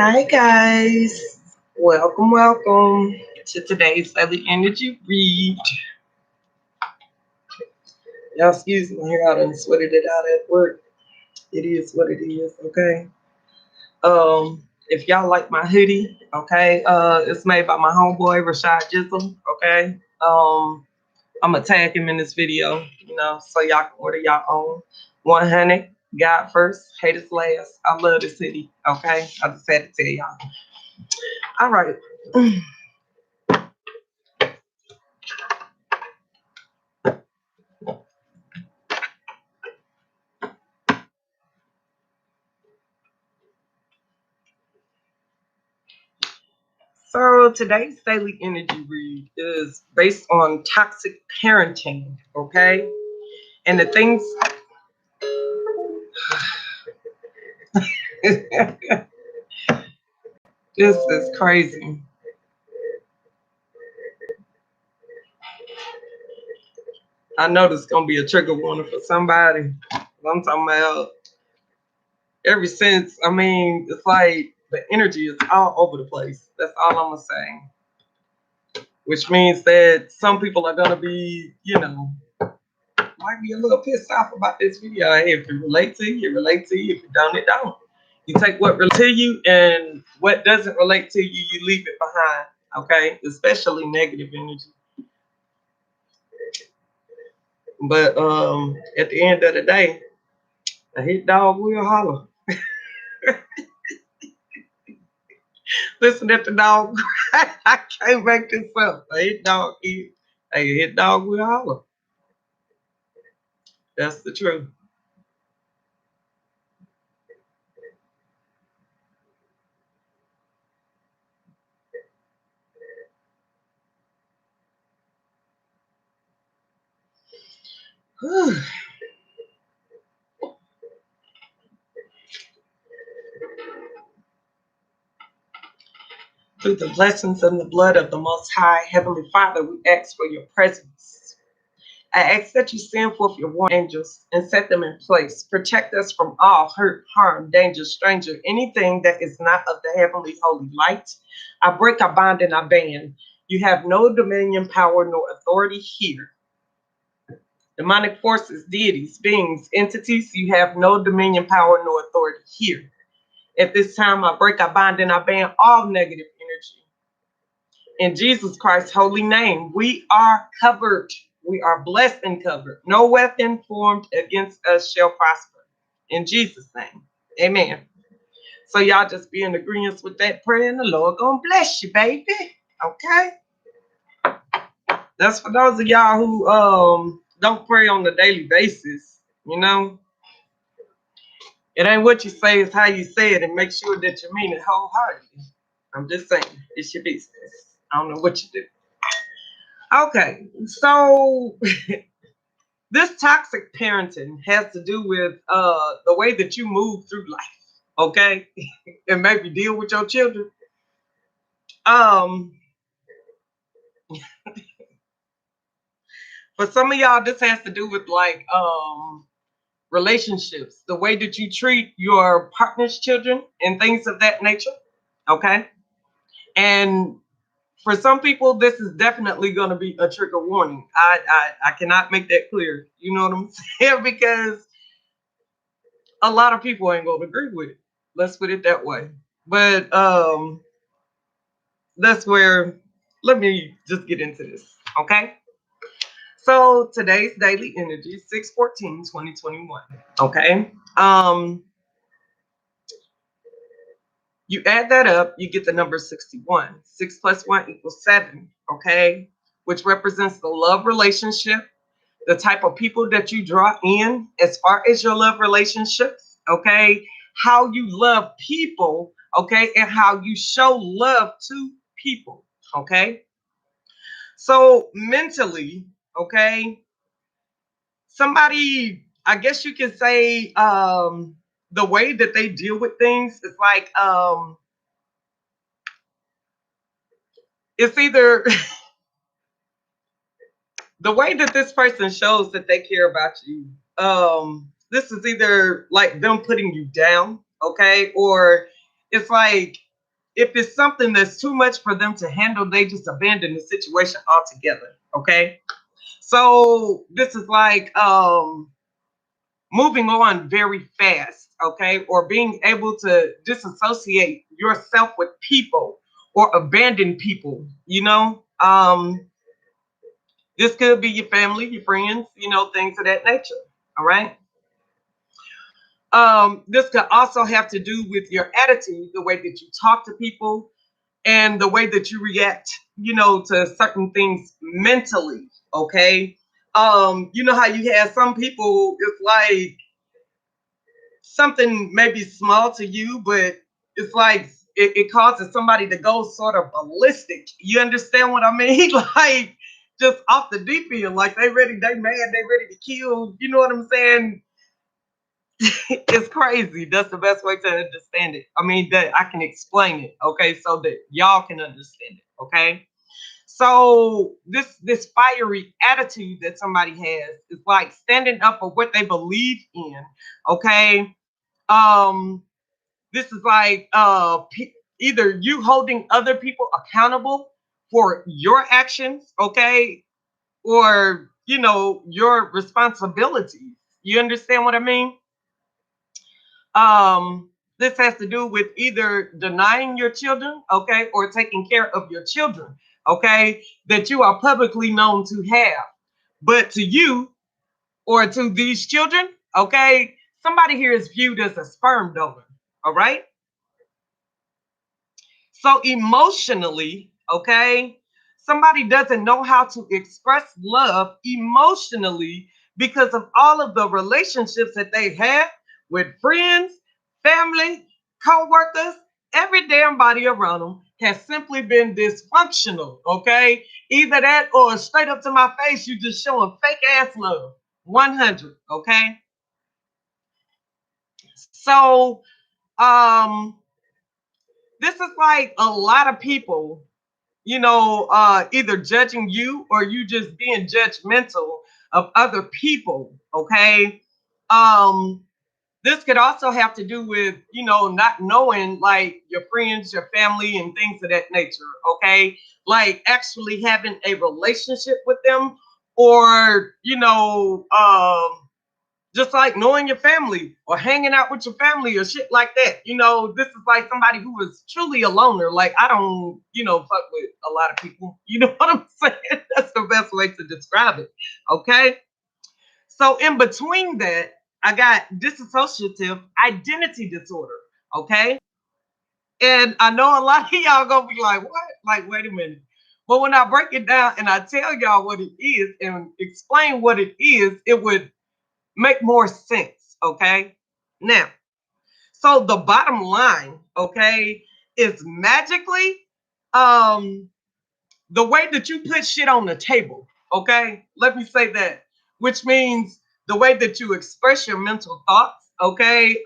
Hi guys, welcome to today's daily energy read. Y'all excuse me here, I done sweated it out at work. It is what it is, okay? If y'all like my hoodie, okay, it's made by my homeboy Rashad Jizzle, okay? I'm gonna tag him in this video, so y'all can order y'all own. 100, God first, haters last. I love this hoodie, okay? I just had to tell y'all. All right. So today's daily energy read is based on toxic parenting, okay? And the things this is crazy. I know this is gonna be a trigger warning for somebody. I'm talking about ever since, it's like the energy is all over the place. That's all I'm gonna say. Which means that some people are gonna be, might be a little pissed off about this video. Hey, if it relates to you, it relates to you. If it don't, it don't. You take what relates to you, and what doesn't relate to you, you leave it behind. Okay, especially negative energy. But at the end of the day, a hit dog will holler. Listen at the dog. I can't make this up. A hit dog will holler. That's the truth. Through the blessings and the blood of the Most High, Heavenly Father, we ask for your presence. I ask that you send forth your warring angels and set them in place. Protect us from all hurt, harm, danger, stranger, anything that is not of the heavenly holy light. I break, I bind, and I ban. You have no dominion, power, nor authority here. Demonic forces, deities, beings, entities, you have no dominion, power, nor authority here. At this time, I break, I bind, and I ban all negative energy. In Jesus Christ's holy name, we are covered. We are blessed and covered. No weapon formed against us shall prosper. In Jesus' name, amen. So y'all just be in agreement with that prayer, and the Lord gonna bless you, baby. Okay? That's for those of y'all who don't pray on a daily basis, It ain't what you say, it's how you say it, and make sure that you mean it wholeheartedly. I'm just saying, it's your business. I don't know what you do. Okay, so this toxic parenting has to do with the way that you move through life, okay? And maybe deal with your children. For some of y'all, this has to do with like relationships, the way that you treat your partner's children and things of that nature, okay? And for some people, this is definitely going to be a trigger warning. I cannot make that clear. You know what I'm saying? Because a lot of people ain't going to agree with it. Let's put it that way. But that's where, let me just get into this, okay? So today's daily energy, 6/14/2021, okay? You add that up, you get the number 61. 6 plus 1 equals 7, okay? Which represents the love relationship, the type of people that you draw in as far as your love relationships, okay? How you love people, okay? And how you show love to people, okay? So mentally, okay, somebody, I guess you can say, the way that they deal with things is like, it's either the way that this person shows that they care about you. This is either like them putting you down, okay, or it's like if it's something that's too much for them to handle, they just abandon the situation altogether. Okay. So this is like moving on very fast, okay, or being able to disassociate yourself with people or abandon people, this could be your family, your friends, things of that nature. All right. This could also have to do with your attitude, the way that you talk to people, and the way that you react, to certain things mentally. Okay. You know how you have some people, it's like something maybe small to you, but it's like it causes somebody to go sort of ballistic. You understand what I mean? Like just off the deep end, like they mad, they ready to kill. You know what I'm saying? It's crazy. That's the best way to understand it. I mean, that I can explain it, okay, so that y'all can understand it, okay? So this fiery attitude that somebody has is like standing up for what they believe in, okay? Um, this is like either you holding other people accountable for your actions, okay, or your responsibilities. You understand what I mean? This has to do with either denying your children, okay, or taking care of your children, okay, that you are publicly known to have. But to you or to these children, okay, somebody here is viewed as a sperm donor, all right? So emotionally, okay, somebody doesn't know how to express love emotionally because of all of the relationships that they have with friends, family, co-workers, every damn body around them has simply been dysfunctional, okay? Either that or straight up to my face, you just showing fake ass love. 100, okay? So, um, this is like a lot of people either judging you or you just being judgmental of other people. Okay. Um, this could also have to do with, not knowing like your friends, your family, and things of that nature. Okay. Like actually having a relationship with them or, just like knowing your family or hanging out with your family or shit like that. This is like somebody who is truly a loner. Like I don't, fuck with a lot of people. You know what I'm saying? That's the best way to describe it. Okay. So in between that, I got dissociative identity disorder. Okay. And I know a lot of y'all gonna be like, what? Like, wait a minute. But when I break it down and I tell y'all what it is and explain what it is, it would make more sense. Okay. Now, so the bottom line, okay, is magically um the way that you put shit on the table. Okay. Let me say that, which means the way that you express your mental thoughts, okay,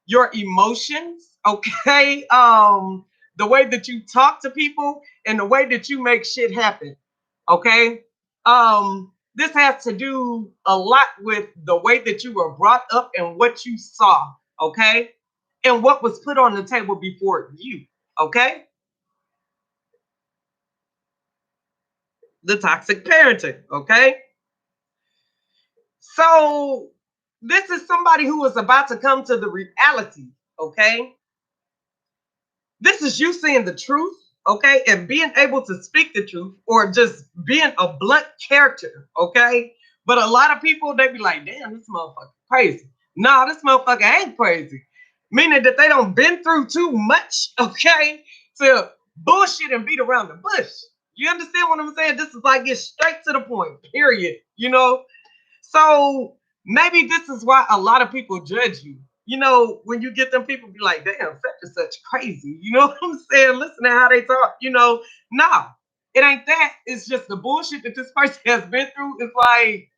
your emotions, okay, the way that you talk to people and the way that you make shit happen. Okay. This has to do a lot with the way that you were brought up and what you saw, okay, and what was put on the table before you, okay. The toxic parenting, okay. So this is somebody who is about to come to the reality, okay. This is you seeing the truth, okay, and being able to speak the truth or just being a blunt character, okay. But a lot of people, they be like, damn, this motherfucker crazy. Nah, this motherfucker ain't crazy. Meaning that they don't been through too much, okay, to bullshit and beat around the bush. You understand what I'm saying? This is like get straight to the point, period. So maybe this is why a lot of people judge you. When you get them people be like, damn, such and such crazy. You know what I'm saying? Listen to how they talk. Nah, it ain't that. It's just the bullshit that this person has been through. It's like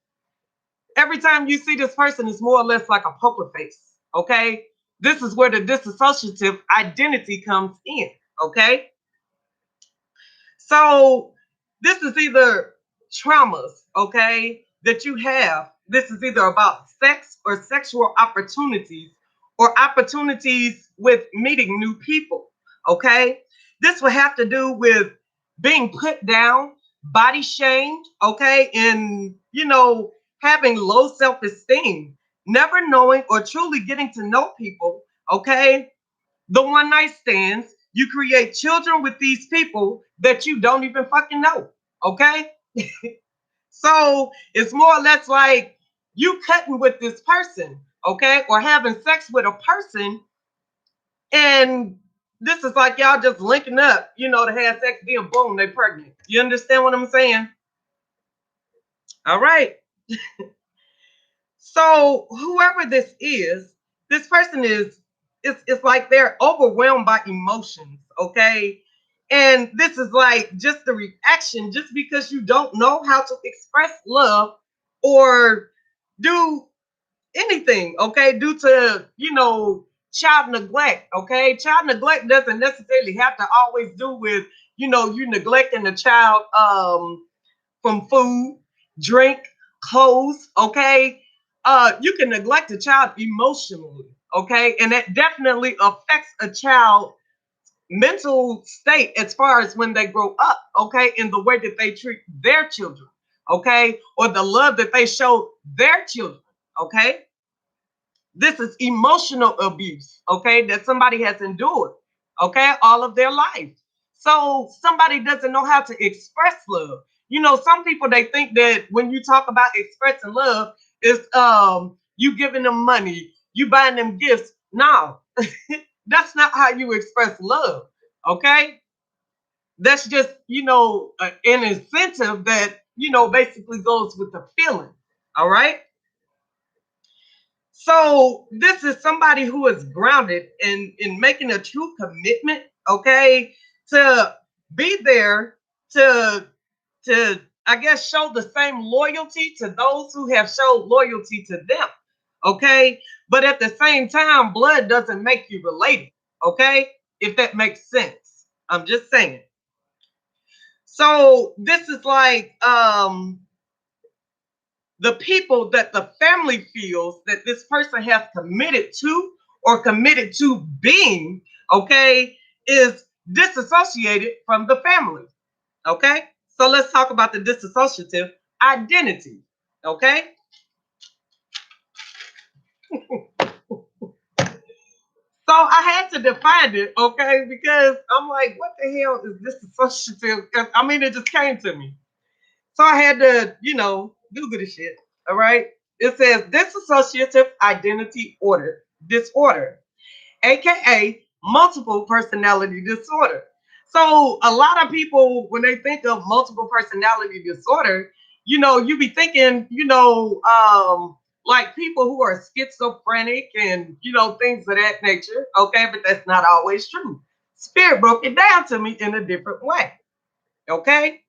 every time you see this person, it's more or less like a poker face. Okay. This is where the dissociative identity comes in. Okay. So this is either traumas, okay, that you have. This is either about sex or sexual opportunities or opportunities with meeting new people. Okay. This will have to do with being put down, body shamed, okay, and, having low self esteem, never knowing or truly getting to know people, okay. The one night stands, you create children with these people that you don't even fucking know, okay. So it's more or less like you cutting with this person, okay, or having sex with a person, and this is like y'all just linking up, to have sex, then boom, they pregnant. You understand what I'm saying? All right. So whoever this person is, it's like they're overwhelmed by emotions, okay? And this is like just the reaction, just because you don't know how to express love or do anything, okay, due to, child neglect, okay? Child neglect doesn't necessarily have to always do with, you neglecting the child from food, drink, clothes, okay? You can neglect a child emotionally, okay? And that definitely affects a child mental state as far as when they grow up, okay, in the way that they treat their children, okay, or the love that they show their children, okay. This is emotional abuse, okay, that somebody has endured, okay, all of their life. So somebody doesn't know how to express love. Some people, they think that when you talk about expressing love, is you giving them money, you buying them gifts. No, that's not how you express love, okay? That's just, an incentive that, basically goes with the feeling. All right. So this is somebody who is grounded in making a true commitment, okay, to be there to I guess show the same loyalty to those who have showed loyalty to them, okay? But at the same time, blood doesn't make you related, okay? If that makes sense. I'm just saying. So this is like the people that the family feels that this person has committed to or committed to being, okay, is disassociated from the family, okay? So let's talk about the disassociative identity, okay? So I had to define it, okay, because I'm like, what the hell is disassociative? I mean, it just came to me. So I had to, Google the shit. All right. It says dissociative identity disorder, aka multiple personality disorder. So a lot of people, when they think of multiple personality disorder, you be thinking, like people who are schizophrenic and things of that nature. Okay, but that's not always true. Spirit broke it down to me in a different way. Okay.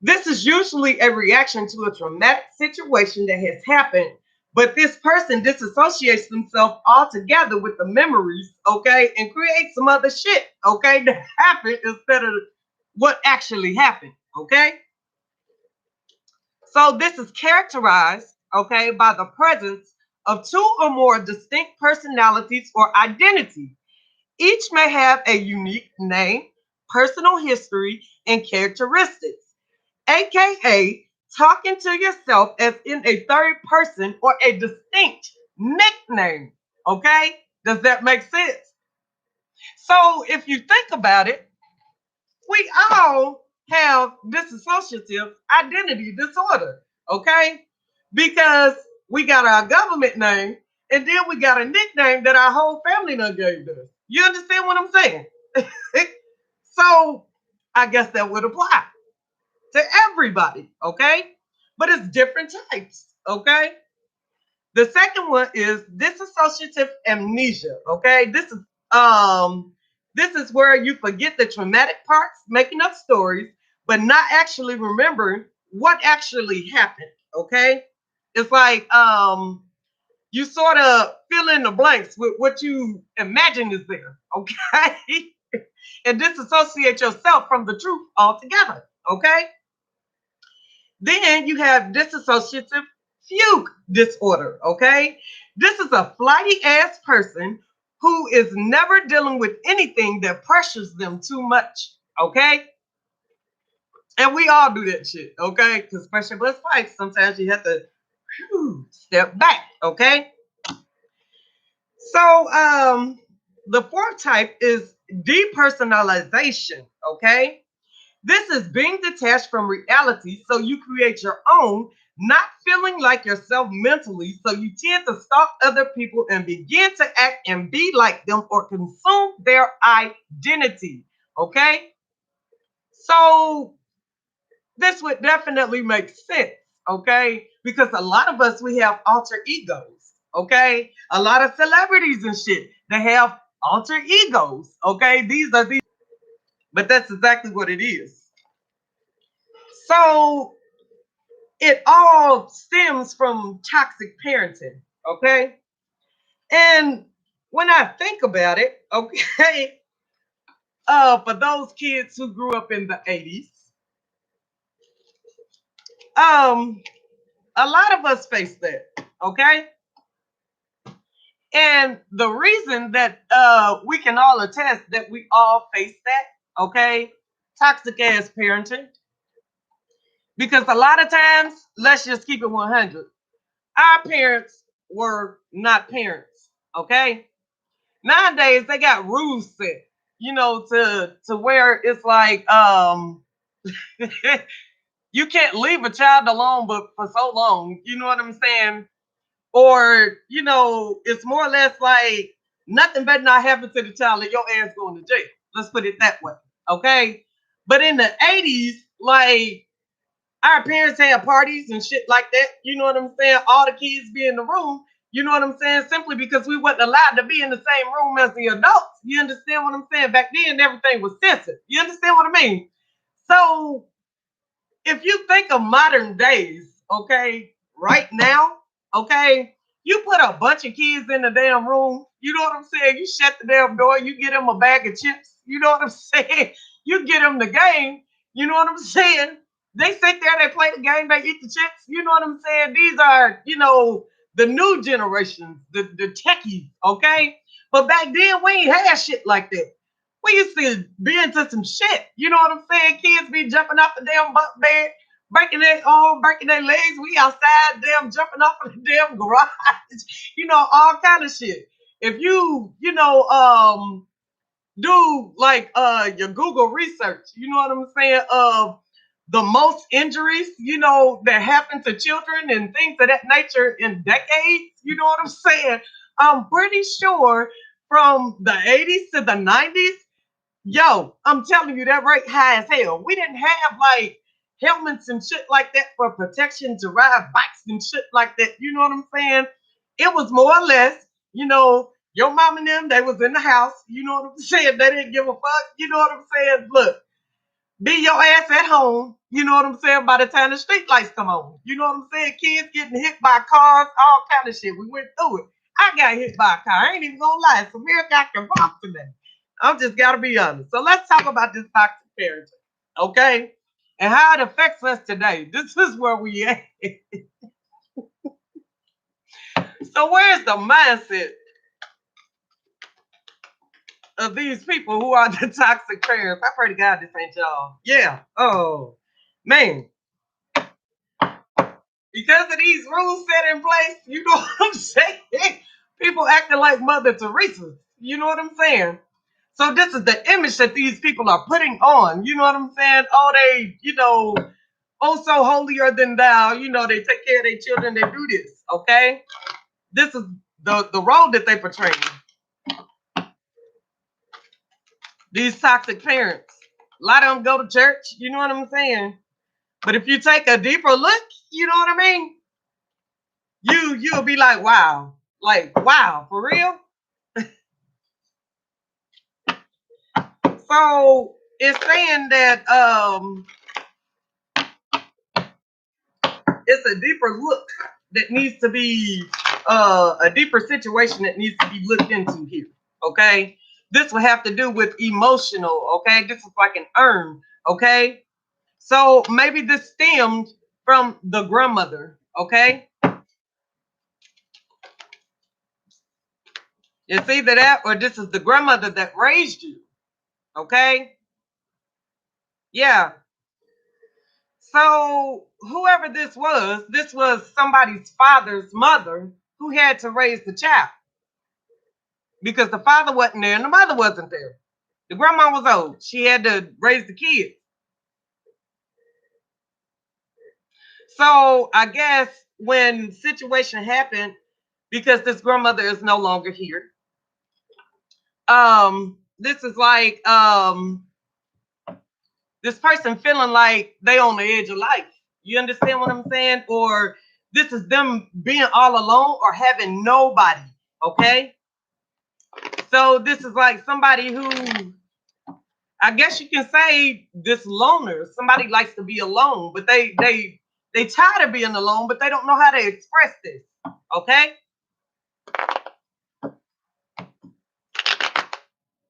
This is usually a reaction to a traumatic situation that has happened, but this person disassociates themselves altogether with the memories, okay, and creates some other shit, okay, that happened instead of what actually happened, okay? So this is characterized, okay, by the presence of two or more distinct personalities or identities. Each may have a unique name, personal history, and characteristics, aka talking to yourself as in a third person or a distinct nickname. Okay? Does that make sense? So if you think about it, we all have dissociative identity disorder. Okay? Because we got our government name and then we got a nickname that our whole family done gave us. You understand what I'm saying? So I guess that would apply to everybody, okay? But it's different types, okay? The second one is dissociative amnesia, okay? Um this is where you forget the traumatic parts, making up stories, but not actually remembering what actually happened, okay? It's like you sort of fill in the blanks with what you imagine is there, okay? And disassociate yourself from the truth altogether, okay? Then you have dissociative fugue disorder, okay? This is a flighty ass person who is never dealing with anything that pressures them too much. Okay? And we all do that shit, okay? Because especially with fights, sometimes you have to step back, okay? So the fourth type is depersonalization, okay? This is being detached from reality so you create your own, not feeling like yourself mentally, so you tend to stalk other people and begin to act and be like them or consume their identity, okay? So this would definitely make sense, okay? Because a lot of us, we have alter egos, okay? A lot of celebrities and shit, they have alter egos, okay? These are these, but that's exactly what it is. So it all stems from toxic parenting, okay? And when I think about it, okay, for those kids who grew up in the 80s, um, a lot of us face that, okay? And the reason that we can all attest that we all face that, okay, toxic ass parenting, because a lot of times, let's just keep it 100. Our parents were not parents, okay? Nowadays they got rules set, to where it's like you can't leave a child alone but for so long, you know what I'm saying? Or, it's more or less like nothing better not happen to the child and your ass going to jail. Let's put it that way. Okay. But in the 80s, like our parents had parties and shit like that. You know what I'm saying? All the kids be in the room. You know what I'm saying? Simply because we wasn't allowed to be in the same room as the adults. You understand what I'm saying? Back then, everything was censored. You understand what I mean? So if you think of modern days, okay, right now, okay, you put a bunch of kids in the damn room, you know what I'm saying? You shut the damn door, you get them a bag of chips, you know what I'm saying? You get them the game, you know what I'm saying? They sit there, they play the game, they eat the chips, you know what I'm saying? These are, the new generations, the techies, okay? But back then, we ain't had shit like that. We used to be into some shit. You know what I'm saying? Kids be jumping off the damn bunk bed, breaking their arms, breaking their legs. We outside, damn, jumping off of the damn garage. All kind of shit. If you, do like your Google research, you know what I'm saying, of the most injuries, that happen to children and things of that nature in decades, you know what I'm saying? I'm pretty sure from the 80s to the 90s, yo, I'm telling you that rate high as hell. We didn't have like helmets and shit like that for protection to ride bikes and shit like that. You know what I'm saying? It was more or less, your mom and them, they was in the house. You know what I'm saying? They didn't give a fuck. You know what I'm saying? Look, be your ass at home. You know what I'm saying? By the time the street lights come on. You know what I'm saying? Kids getting hit by cars, all kind of shit. We went through it. I got hit by a car. I ain't even gonna lie. Samir got convulsed today. I'm just gotta be honest. So let's talk about this toxic parenting, okay? And how it affects us today. This is where we at. So where's the mindset of these people who are the toxic parents? I pray to God this ain't y'all. Yeah. Oh man. Because of these rules set in place, you know what I'm saying? People acting like Mother Teresa. You know what I'm saying? So this is the image that these people are putting on. You know what I'm saying? Oh, they, oh so holier than thou. They take care of their children. They do this. Okay, this is the role that they portray. These toxic parents. A lot of them go to church. You know what I'm saying? But if you take a deeper look, you know what I mean? You'll be like, wow, for real. So it's saying that it's a deeper look that needs to be a deeper situation that needs to be looked into here. Okay, this will have to do with emotional. Okay, this is like an urn. Okay, so maybe this stemmed from the grandmother. Okay, It's either that or this is the grandmother that raised you. Okay? Yeah. So whoever this was somebody's father's mother who had to raise the child because the father wasn't there and the mother wasn't there. The grandma was old. She had to raise the kids. So I guess when situation happened, because this grandmother is no longer here, this is like this person feeling like they on the edge of life. You understand what I'm saying? Or this is them being all alone or having nobody. Okay. So this is like somebody who, I guess you can say, this loner. Somebody likes to be alone, but they tired of being alone, but they don't know how to express this. Okay.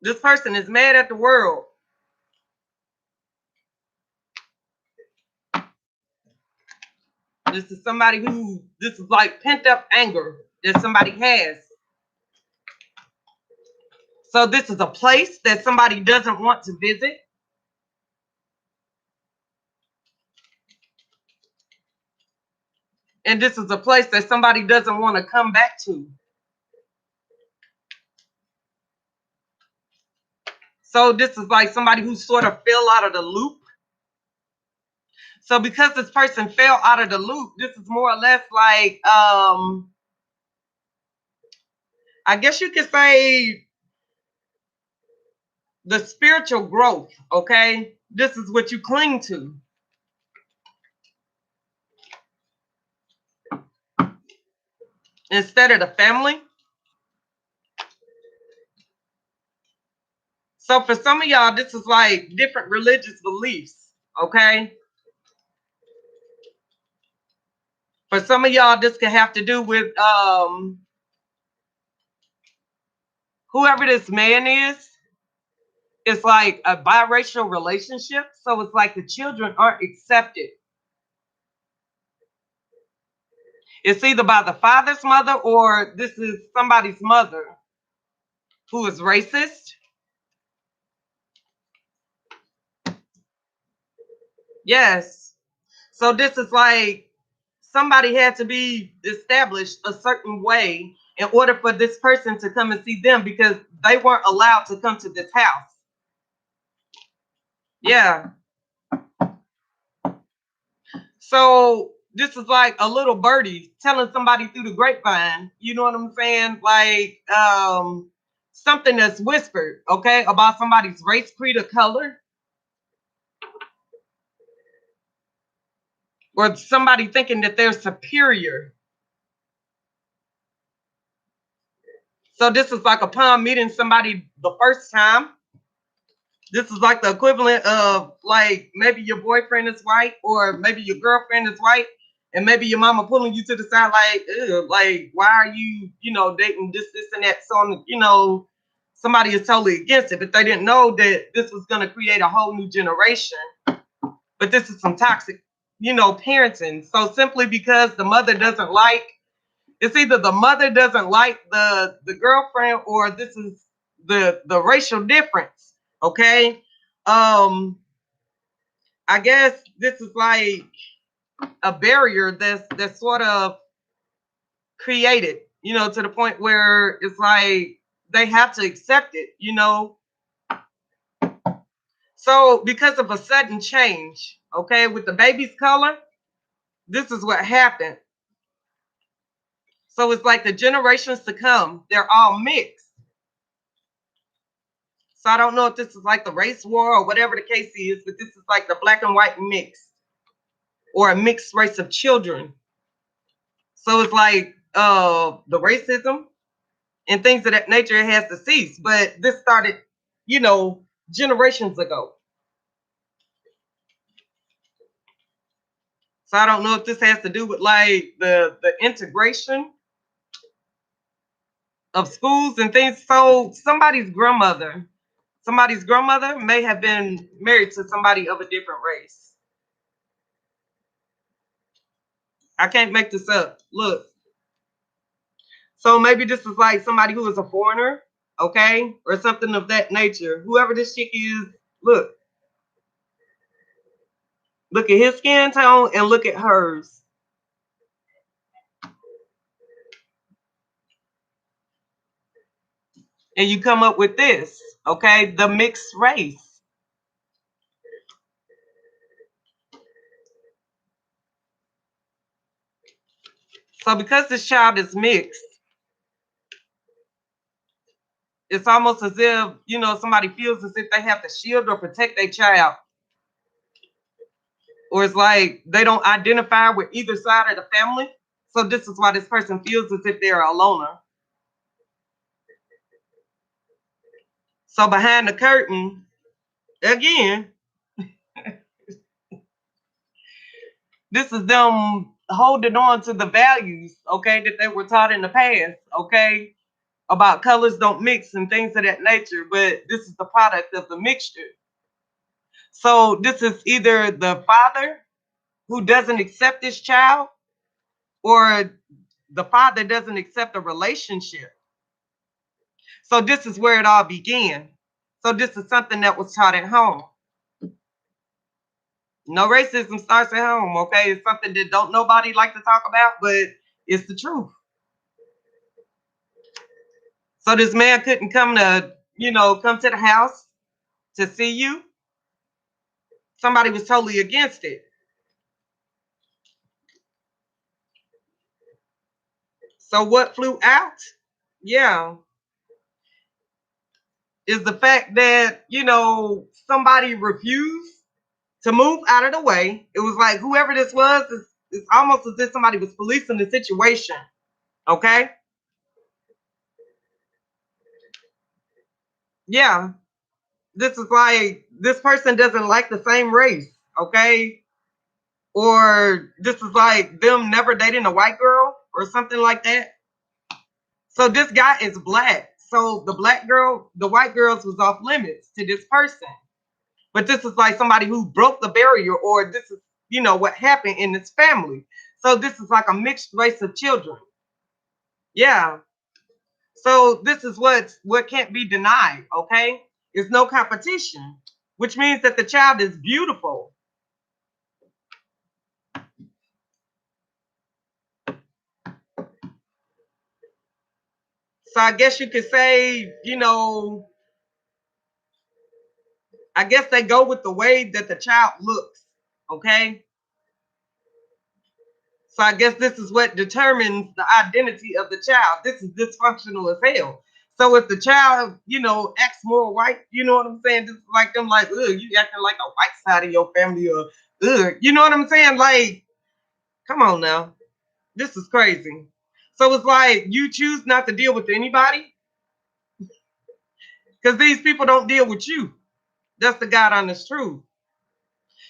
This person is mad at the world. This is somebody who, this is like pent up anger that somebody has. So this is a place that somebody doesn't want to visit. And this is a place that somebody doesn't want to come back to. So this is like somebody who sort of fell out of the loop. So because this person fell out of the loop, this is more or less like, I guess you could say the spiritual growth, okay? This is what you cling to. Instead of the family. So for some of y'all, this is like different religious beliefs, okay? For some of y'all, this can have to do with whoever this man is. It's like a biracial relationship. So it's like the children aren't accepted. It's either by the father's mother or this is somebody's mother who is racist. Yes. So this is like somebody had to be established a certain way in order for this person to come and see them because they weren't allowed to come to this house. Yeah. So this is like a little birdie telling somebody through the grapevine, you know what I'm saying? Like something that's whispered, okay, about somebody's race, creed, or color. Or somebody thinking that they're superior. So this is like upon meeting somebody the first time. This is like the equivalent of like maybe your boyfriend is white or maybe your girlfriend is white and maybe your mama pulling you to the side like why are you, dating this and that. So, somebody is totally against it, but they didn't know that this was going to create a whole new generation. But this is some toxic, parenting. So simply because the mother doesn't like, it's either the mother doesn't like the girlfriend or this is the racial difference. Okay. I guess this is like a barrier that's sort of created, to the point where it's like they have to accept it. So because of a sudden change, okay, with the baby's color, this is what happened. So it's like the generations to come, they're all mixed. So I don't know if this is like the race war or whatever the case is, but this is like the black and white mix or a mixed race of children. So it's like the racism and things of that nature has to cease. But this started, generations ago. So I don't know if this has to do with like the integration of schools and things. So somebody's grandmother may have been married to somebody of a different race. I can't make this up. Look. So maybe this is like somebody who is a foreigner, okay, or something of that nature. Whoever this chick is, look, look at his skin tone and look at hers. And you come up with this, okay, the mixed race. So because this child is mixed, it's almost as if, somebody feels as if they have to shield or protect their child. Or it's like they don't identify with either side of the family. So this is why this person feels as if they're a loner. So behind the curtain, again, this is them holding on to the values, okay, that they were taught in the past, okay, about colors don't mix and things of that nature. But this is the product of the mixture. So this is either the father who doesn't accept his child, or the father doesn't accept a relationship. So this is where it all began. So this is something that was taught at home. No, racism starts at home, okay? It's something that don't nobody like to talk about, but it's the truth. So this man couldn't come to the house to see you. Somebody was totally against it. So what flew out? Yeah, is the fact that, somebody refused to move out of the way. It was like whoever this was, it's almost as if somebody was policing the situation. Okay? Yeah. This is like this person doesn't like the same race. Okay? Or this is like them never dating a white girl or something like that. So this guy is black. So the white girls was off limits to this person. But this is like somebody who broke the barrier, or this is, what happened in this family. So this is like a mixed race of children. Yeah. So this is what can't be denied, okay? It's no competition, which means that the child is beautiful. So I guess you could say, I guess they go with the way that the child looks, okay? So I guess this is what determines the identity of the child. This is dysfunctional as hell. So if the child, acts more white, you know what I'm saying? Just like them, like, ugh, you acting like a white side of your family, or ugh, you know what I'm saying? Like, come on now. This is crazy. So it's like you choose not to deal with anybody because these people don't deal with you. That's the God honest truth.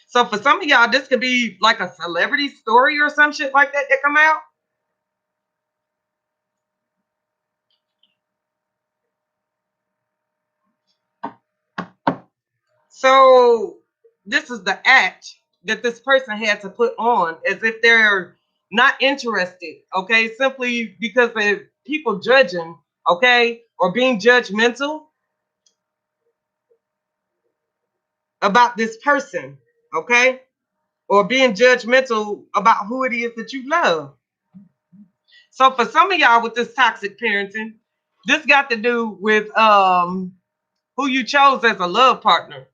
So for some of y'all, this could be like a celebrity story or some shit like that come out. So this is the act that this person had to put on as if they're not interested, okay, simply because of people judging, okay, or being judgmental about this person, okay, or being judgmental about who it is that you love. So for some of y'all with this toxic parenting, this got to do with who you chose as a love partner.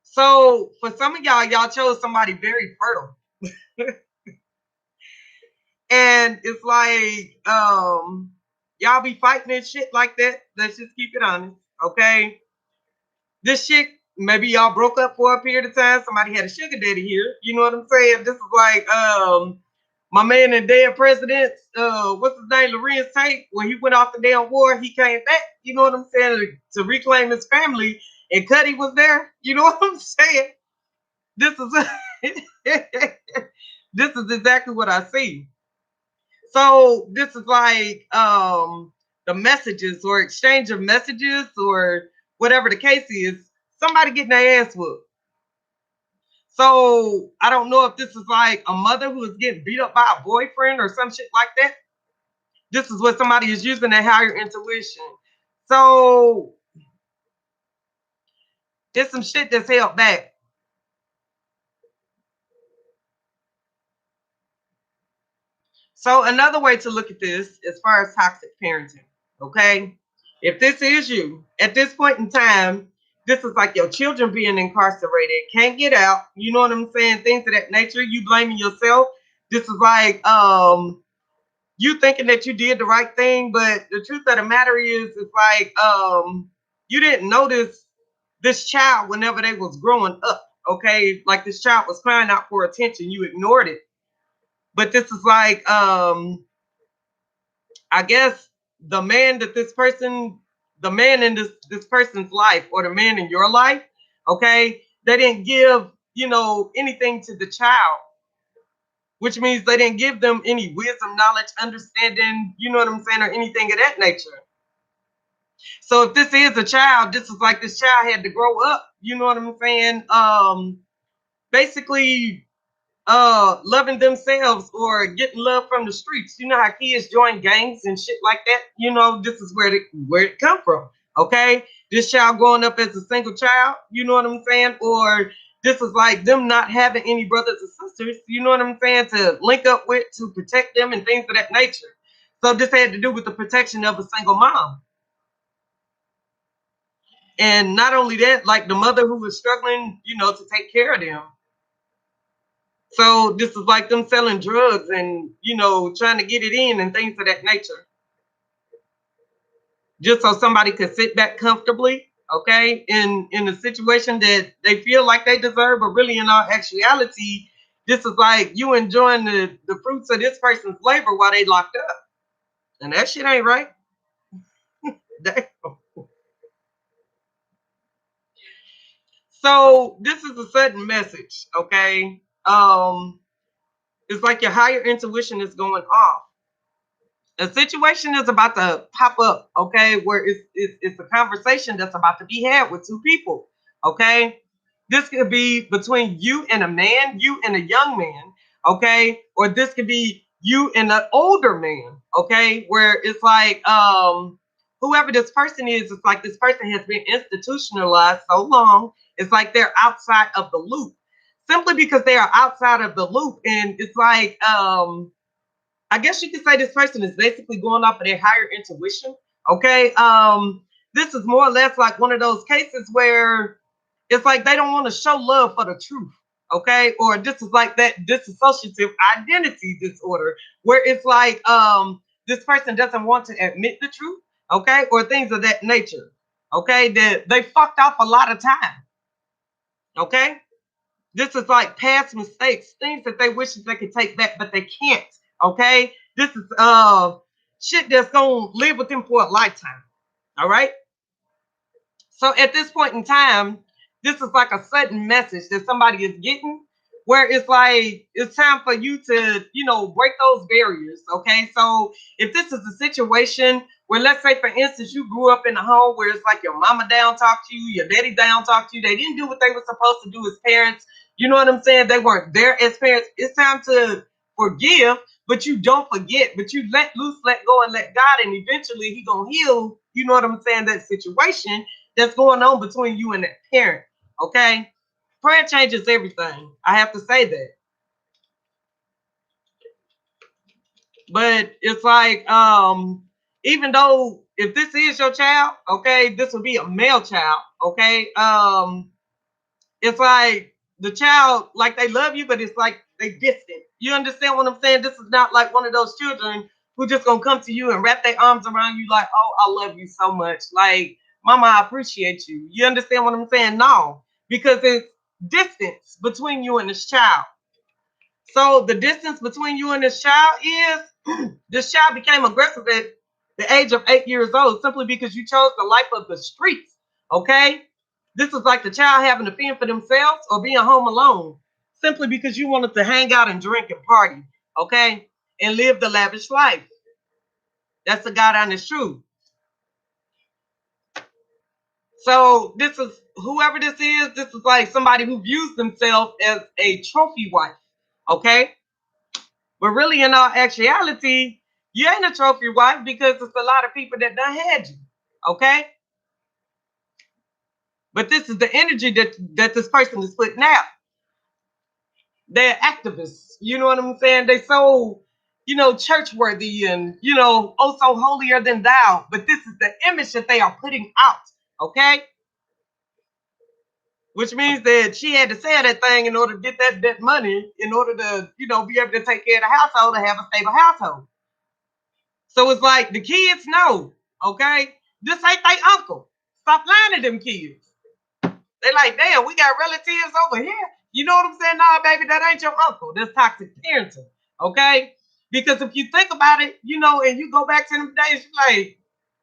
So for some of y'all chose somebody very fertile. And it's like, y'all be fighting and shit like that. Let's just keep it honest. Okay. This shit, maybe y'all broke up for a period of time. Somebody had a sugar daddy here. You know what I'm saying? This is like my man and dead president, what's his name, Lorenz Tate, when he went off the damn war, he came back, you know what I'm saying, to reclaim his family, and Cuddy was there. You know what I'm saying? This is this is exactly what I see. So this is like the messages or exchange of messages or whatever the case is, somebody getting their ass whooped. So I don't know if this is like a mother who is getting beat up by a boyfriend or some shit like that. This is what somebody is using their higher intuition. So there's some shit that's held back. So another way to look at this as far as toxic parenting, okay? If this is you, at this point in time, this is like your children being incarcerated, can't get out, you know what I'm saying? Things of that nature, you blaming yourself. This is like you thinking that you did the right thing, but the truth of the matter is it's like you didn't notice this child whenever they was growing up, okay? Like this child was crying out for attention, you ignored it. But this is like I guess the man that this person, the man in this person's life, or the man in your life, okay, they didn't give, you know, anything to the child, which means they didn't give them any wisdom, knowledge, understanding, you know what I'm saying, or anything of that nature. So if this is a child, this is like this child had to grow up, you know what I'm saying? Basically loving themselves or getting love from the streets. You know how kids join gangs and shit like that? You know, this is where it come from. Okay? This child growing up as a single child, you know what I'm saying? Or this is like them not having any brothers or sisters, you know what I'm saying, to link up with to protect them and things of that nature. So this had to do with the protection of a single mom. And not only that, like the mother who was struggling, you know, to take care of them. So this is like them selling drugs and, you know, trying to get it in and things of that nature. Just so somebody could sit back comfortably, okay, in a situation that they feel like they deserve, but really in all actuality, this is like you enjoying the fruits of this person's labor while they locked up. And that shit ain't right. So this is a sudden message, okay? It's like your higher intuition is going off. A situation is about to pop up, okay, where it's a conversation that's about to be had with two people, okay? This could be between you and a man, you and a young man, okay? Or this could be you and an older man, okay? Where it's like, whoever this person is, it's like this person has been institutionalized so long, it's like they're outside of the loop. Simply because they are outside of the loop, and it's like, I guess you could say this person is basically going off of their higher intuition. Okay. This is more or less like one of those cases where it's like they don't want to show love for the truth. Okay. Or this is like that dissociative identity disorder where it's like this person doesn't want to admit the truth. Okay. Or things of that nature. Okay. That they fucked off a lot of time. Okay. This is like past mistakes, things that they wish that they could take back, but they can't. Okay, this is shit that's gonna live with them for a lifetime. All right. So at this point in time, this is like a sudden message that somebody is getting where it's like it's time for you to, you know, break those barriers. Okay. So if this is a situation where, let's say, for instance, you grew up in a home where it's like your mama down talk to you, your daddy down talk to you, they didn't do what they were supposed to do as parents. You know what I'm saying? They weren't there as parents. It's time to forgive, but you don't forget, but you let loose, let go, and let God, and eventually He gonna heal, you know what I'm saying, that situation that's going on between you and that parent. Okay. Prayer changes everything. I have to say that. But it's like, even though if this is your child, okay, this will be a male child, okay. It's like the child, like they love you, but it's like they distant. You understand what I'm saying? This is not like one of those children who just gonna come to you and wrap their arms around you like, oh, I love you so much. Like, mama, I appreciate you. You understand what I'm saying? No, because it's distance between you and this child. So the distance between you and this child is this child became aggressive at the age of 8 years old simply because you chose the life of the streets. Okay? This is like the child having to fend for themselves or being home alone simply because you wanted to hang out and drink and party. Okay? And live the lavish life. That's the God honest truth. So this is whoever this is like somebody who views themselves as a trophy wife. Okay? But really, in all actuality, You ain't a trophy wife because it's a lot of people that done had you. Okay? But this is the energy that this person is putting out. They're activists. You know what I'm saying? They so, church worthy and, oh so holier than thou. But this is the image that they are putting out. Okay? Which means that she had to sell that thing in order to get that money, in order to, be able to take care of the household and have a stable household. So it's like the kids know, okay? This ain't their uncle. Stop lying to them kids. They like, damn, we got relatives over here. You know what I'm saying? Nah, baby, that ain't your uncle. That's toxic parenting, okay? Because if you think about it, and you go back to them days, you're like,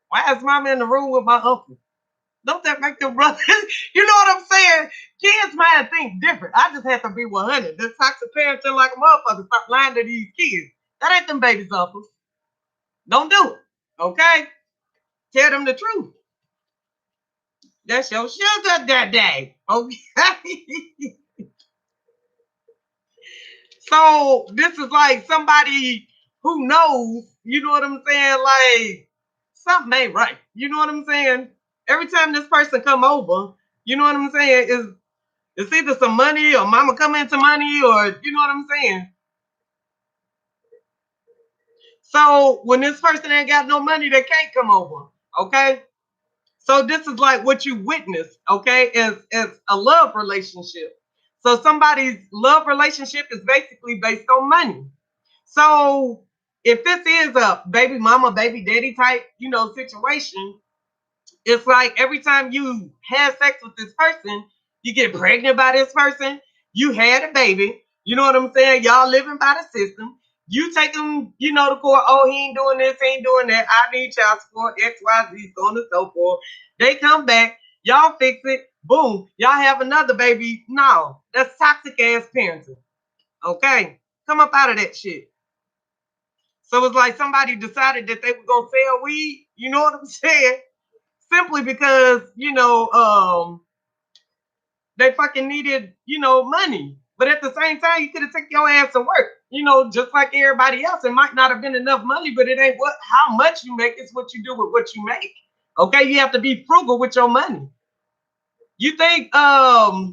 why is mama in the room with my uncle? Don't that make them brothers? You know what I'm saying? Kids might think different. I just have to be 100. This toxic parenting like a motherfucker. Stop lying to these kids. That ain't them babies' uncles. Don't do it, okay? Tell them the truth. That's your sugar daddy, okay? So this is like somebody who knows, you know what I'm saying? Like something ain't right. You know what I'm saying? Every time this person come over, you know what I'm saying? It's either some money or mama come into money or you know what I'm saying? So when this person ain't got no money, they can't come over. Okay. So this is like what you witness, okay, as a love relationship. So somebody's love relationship is basically based on money. So if this is a baby mama, baby daddy type, situation, it's like every time you have sex with this person, you get pregnant by this person, you had a baby, you know what I'm saying? Y'all living by the system. You take them, to court. Oh, he ain't doing this, he ain't doing that. I need child support, X, Y, Z, so on and so forth. They come back, y'all fix it, boom, y'all have another baby. No, that's toxic ass parenting. Okay, come up out of that shit. So it's like somebody decided that they were gonna sell weed. You know what I'm saying? Simply because they fucking needed money. But at the same time, you could have taken your ass to work. Just like everybody else. It might not have been enough money, but it ain't how much you make. It's what you do with what you make. Okay, you have to be frugal with your money. You think I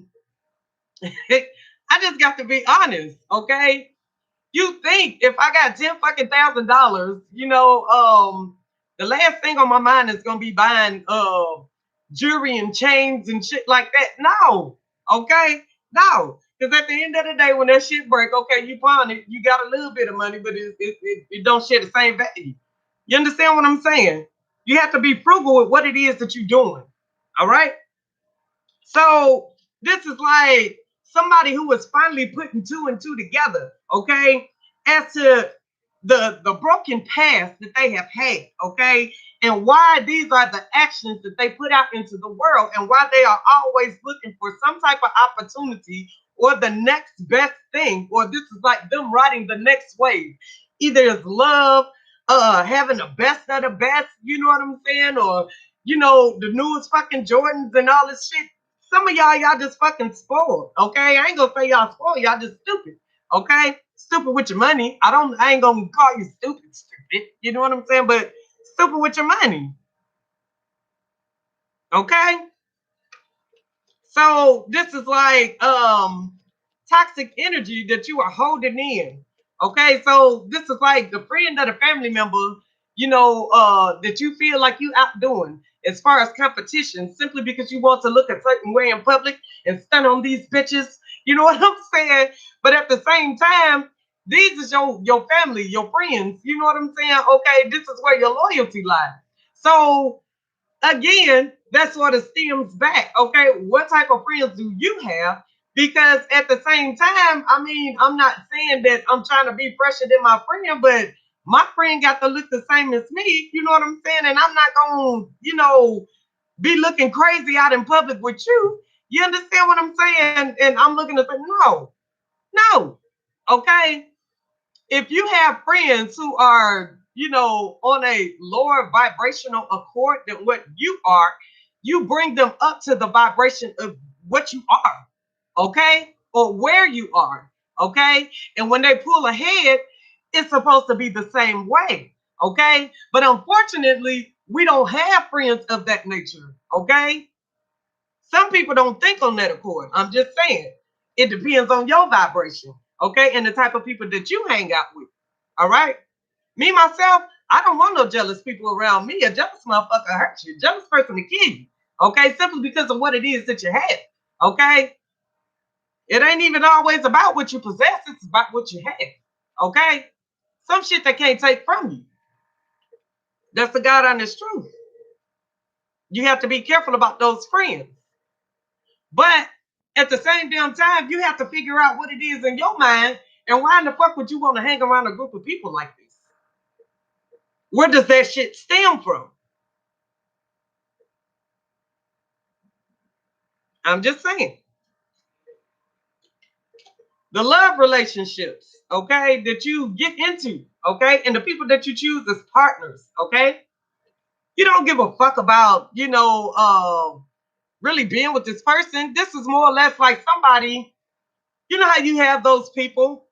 just got to be honest, okay? You think if I got $10,000, the last thing on my mind is gonna be buying jewelry and chains and shit like that. No, okay, no. Because at the end of the day, when that shit break, okay, you pawn it, you got a little bit of money, but it don't share the same value. You understand what I'm saying? You have to be frugal with what it is that you're doing. All right. So this is like somebody who was finally putting two and two together, okay, as to the broken past that they have had, okay, and why these are the actions that they put out into the world, and why they are always looking for some type of opportunity or the next best thing, or this is like them riding the next wave. Either it's love, having the best of the best, you know what I'm saying, or the newest fucking Jordans and all this shit. Some of y'all just fucking spoiled. Okay, I ain't gonna say y'all spoiled. Y'all just stupid. Okay, stupid with your money. I ain't gonna call you stupid. Stupid. You know what I'm saying? But stupid with your money. Okay. So this is like toxic energy that you are holding in. Okay, so this is like the friend of the family member, that you feel like you outdoing as far as competition, simply because you want to look a certain way in public and stun on these bitches. You know what I'm saying? But at the same time, these is your family, your friends. You know what I'm saying? Okay, this is where your loyalty lies. So again, that sort of stems back. Okay, what type of friends do you have? Because at the same time, I mean, I'm not saying that I'm trying to be fresher than my friend, but my friend got to look the same as me. You know what I'm saying? And I'm not gonna, be looking crazy out in public with you. You understand what I'm saying? And I'm looking to say, no, no, okay, if you have friends who are, on a lower vibrational accord than what you are, you bring them up to the vibration of what you are, okay? Or where you are, okay? And when they pull ahead, it's supposed to be the same way. Okay? But unfortunately, we don't have friends of that nature. Okay? Some people don't think on that accord. I'm just saying. It depends on your vibration. Okay? And the type of people that you hang out with. All right? Me, myself, I don't want no jealous people around me. A jealous motherfucker hurts you. A jealous person to kill you. Okay? Simply because of what it is that you have. Okay? It ain't even always about what you possess. It's about what you have. Okay? Some shit they can't take from you. That's the God honest truth. You have to be careful about those friends. But at the same damn time, you have to figure out what it is in your mind and why in the fuck would you want to hang around a group of people like this? Where does that shit stem from? I'm just saying. The love relationships, okay, that you get into, okay, and the people that you choose as partners, okay, you don't give a fuck about, really being with this person. This is more or less like somebody, you know how you have those people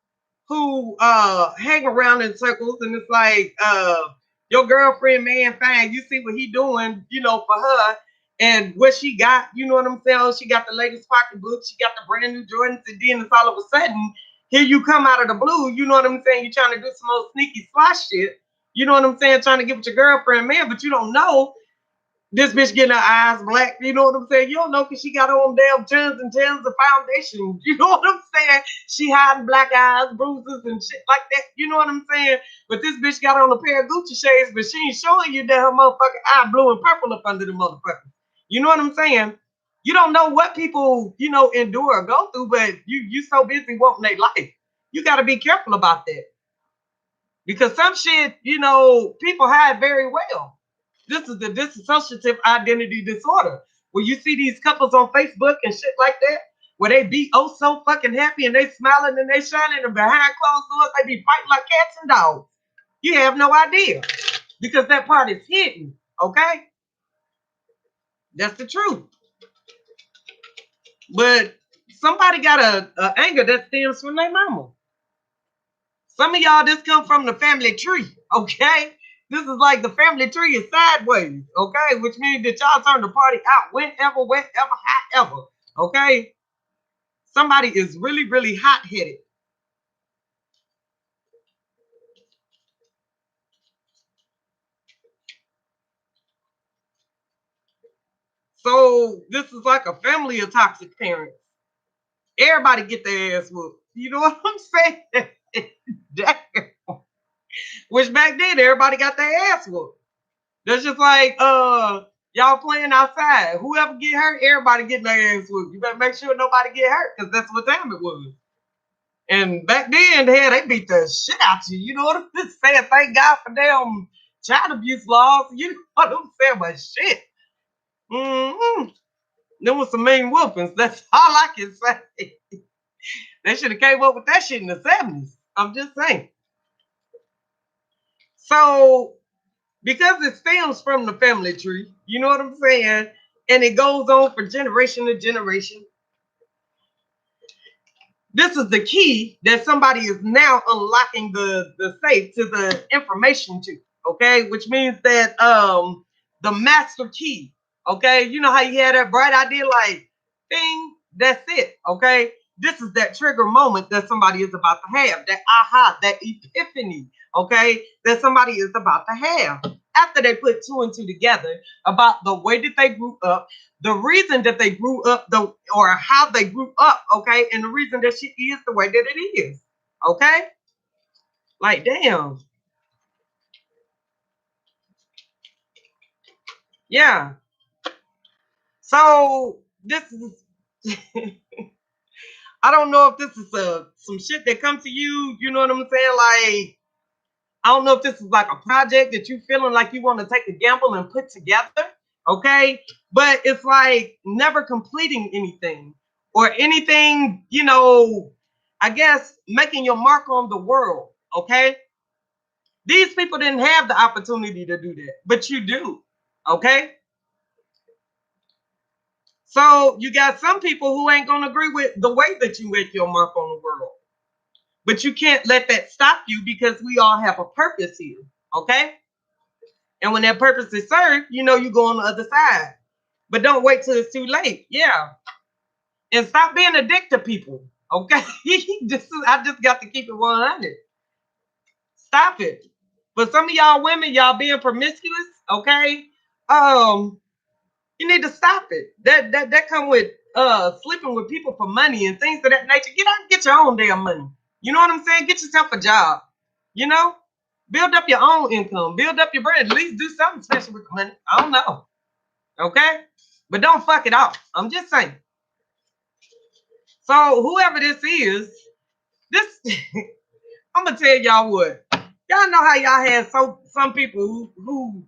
who hang around in circles and it's like your girlfriend man fine, you see what he doing, for her and what she got, you know what I'm saying? She got the latest pocketbook, she got the brand new Jordans, and then it's all of a sudden here you come out of the blue, you know what I'm saying? You're trying to do some old sneaky sly shit, you know what I'm saying? Trying to get with your girlfriend man, but you don't know this bitch getting her eyes black, you know what I'm saying? You don't know because she got on damn tons and tons of foundation. You know what I'm saying? She hiding black eyes, bruises, and shit like that. You know what I'm saying? But this bitch got on a pair of Gucci shades, but she ain't showing you that her motherfucking eye blue and purple up under the motherfucker. You know what I'm saying? You don't know what people, endure or go through, but you so busy wanting their life. You got to be careful about that. Because some shit, people hide very well. This is the dissociative identity disorder, where you see these couples on Facebook and shit like that, where they be oh so fucking happy and they smiling and they shining, and behind closed doors they be fighting like cats and dogs. You have no idea because that part is hidden. Okay, that's the truth. But somebody got a anger that stems from their mama. Some of y'all, this come from the family tree. Okay, this is like the family tree is sideways, okay? Which means that y'all turn the party out whenever, wherever, however, okay? Somebody is really, really hot-headed. So this is like a family of toxic parents. Everybody get their ass whooped. You know what I'm saying? Which back then, everybody got their ass whooped. That's just like, y'all playing outside. Whoever get hurt, everybody getting their ass whooped. You better make sure nobody get hurt because that's what time it was. And back then, hell, they beat the shit out you. You know what I'm saying? Thank God for damn child abuse laws. You know what I'm saying? But shit. Mm-hmm. There was some mean whoopings. That's all I can say. They should have came up with that shit in the 70s. I'm just saying. So, because it stems from the family tree, you know what I'm saying? And it goes on for generation to generation. This is the key that somebody is now unlocking the safe to the information to, okay? Which means that the master key, okay? You know how you had that bright idea, like, ding, that's it, okay? This is that trigger moment that somebody is about to have, that aha, that epiphany, okay? That somebody is about to have after they put two and two together about the way that they grew up, the reason that they grew up, or how they grew up, okay, and the reason that shit is the way that it is, okay? Like, damn, yeah. So this is, I don't know if this is some shit that comes to you. You know what I'm saying? Like, I don't know if this is like a project that you feeling like you want to take a gamble and put together, okay? But it's like never completing anything or anything, I guess making your mark on the world, okay? These people didn't have the opportunity to do that, but you do, okay? So you got some people who ain't gonna agree with the way that you make your mark on the world, but you can't let that stop you because we all have a purpose here, Okay? And when that purpose is served, you know you go on the other side. But don't wait till it's too late. Yeah. And stop being addicted to people. Okay? I just got to keep it 100. Stop it. But some of y'all women, y'all being promiscuous, okay? Um, you need to stop it. That come with sleeping with people for money and things of that nature. Get out and get your own damn money. You know what I'm saying? Get yourself a job. You know? Build up your own income. Build up your bread. At least do something special with the money. I don't know. Okay? But don't fuck it off. I'm just saying. So whoever this is, this I'm gonna tell y'all what. Y'all know how y'all had some people who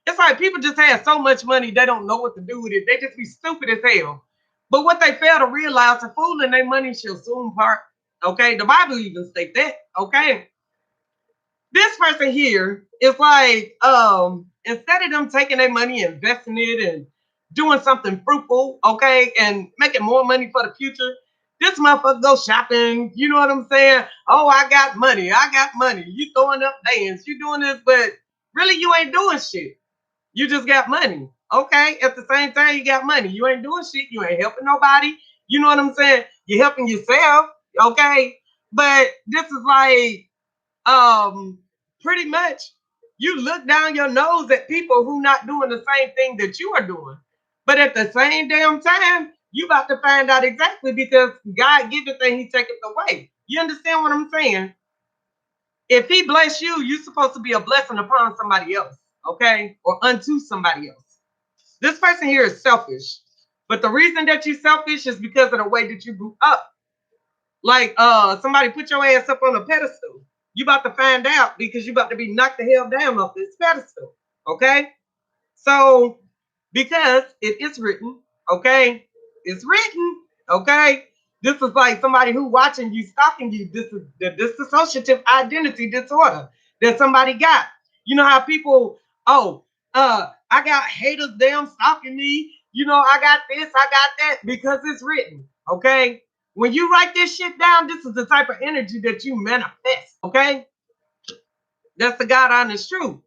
it's like people just have so much money they don't know what to do with it. They just be stupid as hell. But what they fail to realize, a fool and their money shall soon part. Okay, the Bible even states that. Okay, this person here is like, instead of them taking their money, investing it, and doing something fruitful, okay, and making more money for the future, this motherfucker go shopping. You know what I'm saying? Oh, I got money. I got money. You throwing up bands. You doing this, but really you ain't doing shit. You just got money. Okay. At the same time, you got money. You ain't doing shit. You ain't helping nobody. You know what I'm saying? You're helping yourself. Okay. But this is like, um, pretty much you look down your nose at people who not doing the same thing that you are doing. But at the same damn time, you about to find out exactly because God giveth and he taketh away. You understand what I'm saying? If he bless you, you're supposed to be a blessing upon somebody else, okay? Or unto somebody else. This person here is selfish. But the reason that you're selfish is because of the way that you grew up. Like somebody put your ass up on a pedestal. You about to find out because you about to be knocked the hell down off this pedestal. Okay? So because it is written, okay? It's written, okay? This is like somebody who watching you, stalking you. This is the dissociative identity disorder that somebody got. You know how people, oh, I got haters, damn stalking me. You know, I got this, I got that because it's written, okay? When you write this shit down, this is the type of energy that you manifest, okay? That's the God honest truth.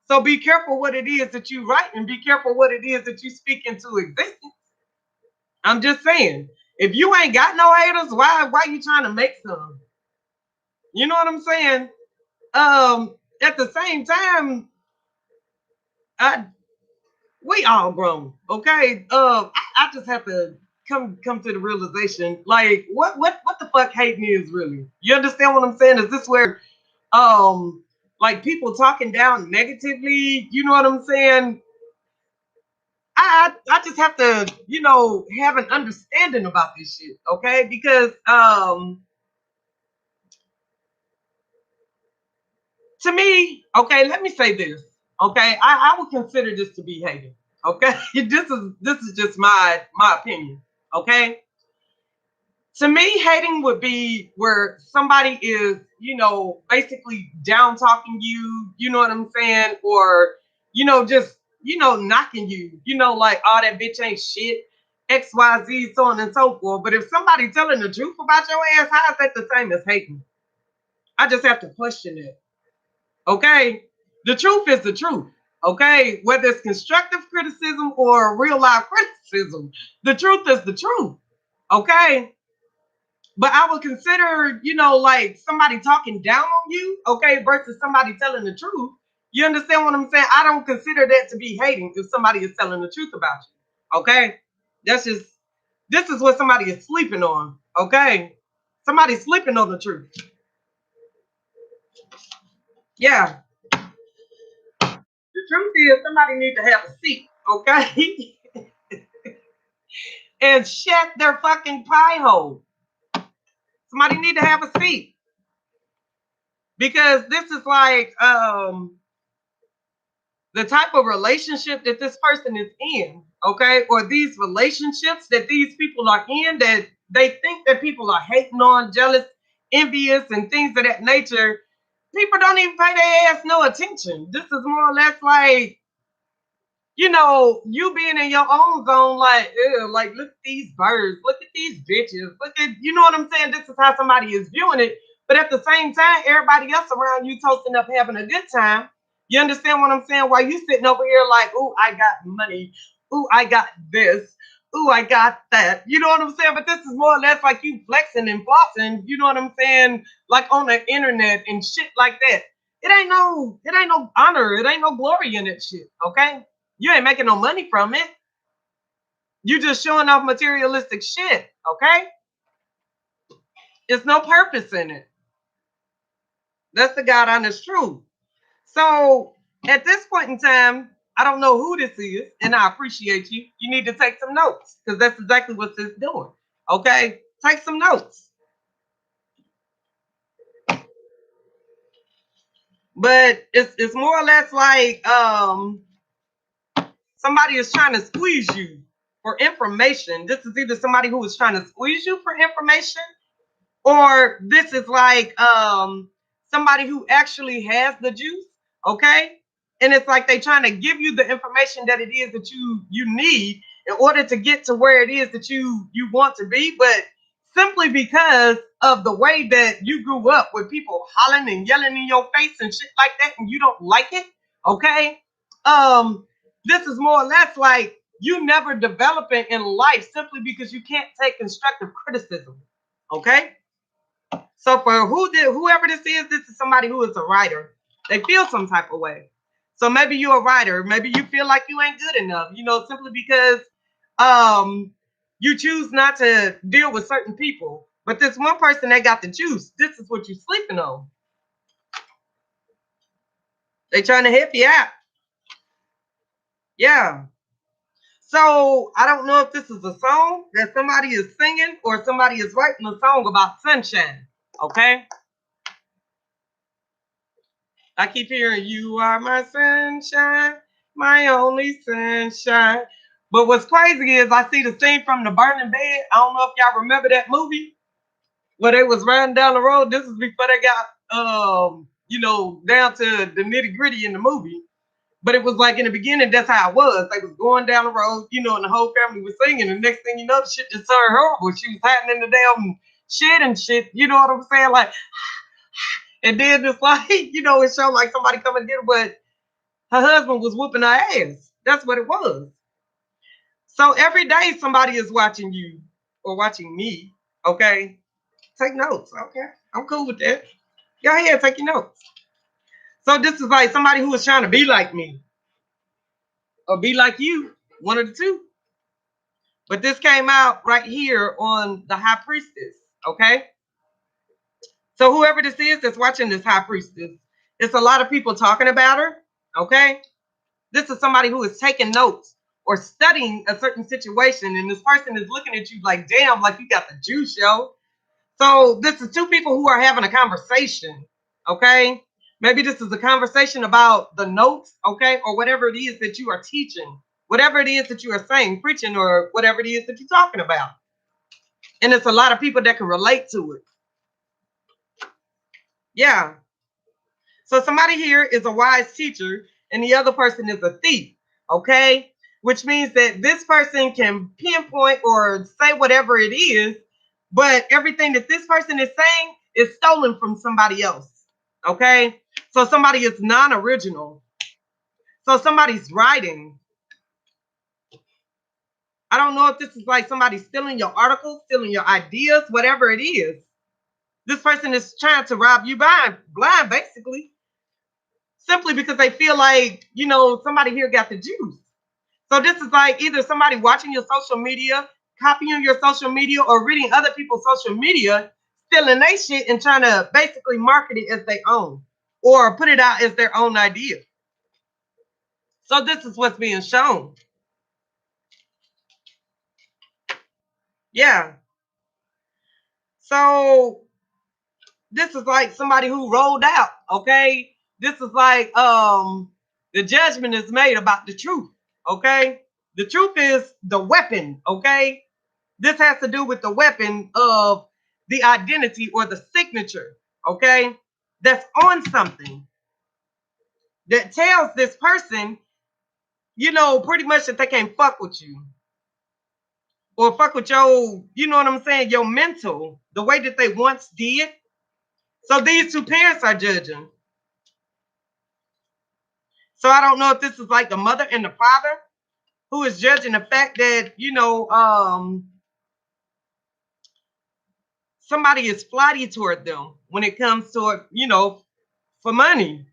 So be careful what it is that you write and be careful what it is that you speak into existence. I'm just saying, if you ain't got no haters, why you trying to make some? You know what I'm saying? At the same time, I, we all grown, okay? I just have to come to the realization, like, what the fuck hating is really? You understand what I'm saying? Is this where like people talking down negatively? You know what I'm saying? I just have to, you know, have an understanding about this shit, okay? Because to me, okay, let me say this, okay? I would consider this to be hating, okay? This is just my opinion, okay? To me, hating would be where somebody is, you know, basically down talking you, you know what I'm saying, or just knocking you, like, oh, that bitch ain't shit, XYZ, so on and so forth. But if somebody telling the truth about your ass, how is that the same as hating? I just have to question it. Okay, the truth is the truth. Okay, whether it's constructive criticism or real life criticism, the truth is the truth. Okay, but I would consider, like somebody talking down on you, okay, versus somebody telling the truth. You understand what I'm saying? I don't consider that to be hating if somebody is telling the truth about you. Okay? That's just, this is what somebody is sleeping on. Okay? Somebody's sleeping on the truth. Yeah. The truth is somebody needs to have a seat. Okay? And shut their fucking pie hole. Somebody need to have a seat. Because this is like, the type of relationship that this person is in, okay, or these relationships that these people are in, that they think that people are hating on, jealous, envious, and things of that nature. People don't even pay their ass no attention. This is more or less like, you being in your own zone, like, ew, like, look at these birds, look at these bitches, look at, you know what I'm saying? This is how somebody is viewing it. But at the same time, everybody else around you toasting up having a good time. You understand what I'm saying? While you sitting over here like, ooh, I got money. Ooh, I got this. Ooh, I got that. You know what I'm saying? But this is more or less like you flexing and flossing. You know what I'm saying? Like on the internet and shit like that. It ain't no honor. It ain't no glory in it shit. Okay? You ain't making no money from it. You just showing off materialistic shit. Okay? There's no purpose in it. That's the God honest truth. So at this point in time, I don't know who this is, and I appreciate you. You need to take some notes because that's exactly what this is doing. Okay, take some notes. But it's more or less like somebody is trying to squeeze you for information. This is either somebody who is trying to squeeze you for information, or this is like somebody who actually has the juice, okay? And it's like they trying to give you the information that it is that you need in order to get to where it is that you want to be, but simply because of the way that you grew up with people hollering and yelling in your face and shit like that, and you don't like it, okay? This is more or less like you never developing in life simply because you can't take constructive criticism, okay? So for whoever this is somebody who is a writer. They feel some type of way. So maybe you're a writer. Maybe you feel like you ain't good enough. You know, simply because you choose not to deal with certain people. But this one person that got the juice, this is what you're sleeping on. They trying to help you out. Yeah. So I don't know if this is a song that somebody is singing or somebody is writing a song about sunshine. Okay. I keep hearing you are my sunshine, my only sunshine. But what's crazy is I see the scene from The Burning Bed. I don't know if y'all remember that movie where they was riding down the road. This is before they got down to the nitty gritty in the movie. But it was like in the beginning, that's how it was. They was going down the road, and the whole family was singing. And next thing you know, the shit just turned horrible. She was hiding in the damn shit and shit. You know what I'm saying? Like, and then it's like, it showed like somebody coming to get her, but her husband was whooping her ass. That's what it was. So every day somebody is watching you or watching me. Okay. Take notes. Okay. I'm cool with that. Go ahead, take your notes. So this is like somebody who is trying to be like me or be like you, one of the two. But this came out right here on the High Priestess. Okay. So whoever this is that's watching this High Priestess, it's a lot of people talking about her. Okay. This is somebody who is taking notes or studying a certain situation, and this person is looking at you like, damn, like you got the juice, yo. So this is two people who are having a conversation, okay? Maybe this is a conversation about the notes, okay, or whatever it is that you are teaching, whatever it is that you are saying, preaching, or whatever it is that you're talking about. And it's a lot of people that can relate to it. Yeah. So somebody here is a wise teacher and the other person is a thief, okay? Which means that this person can pinpoint or say whatever it is, but everything that this person is saying is stolen from somebody else, okay? So somebody is non-original. So somebody's writing. I don't know if this is like somebody stealing your articles, stealing your ideas, whatever it is. This person is trying to rob you blind, basically, simply because they feel like, somebody here got the juice. So this is like either somebody watching your social media, copying your social media, or reading other people's social media, stealing their shit and trying to basically market it as their own or put it out as their own idea. So this is what's being shown. Yeah. So this is like somebody who rolled out, okay? This is like the judgment is made about the truth, okay? The truth is the weapon, okay? This has to do with the weapon of the identity or the signature, okay? That's on something that tells this person, pretty much that they can't fuck with you or fuck with your, you know what I'm saying, your mental, the way that they once did. So these two parents are judging. So I don't know if this is like the mother and the father who is judging the fact that, somebody is flighty toward them when it comes to, for money.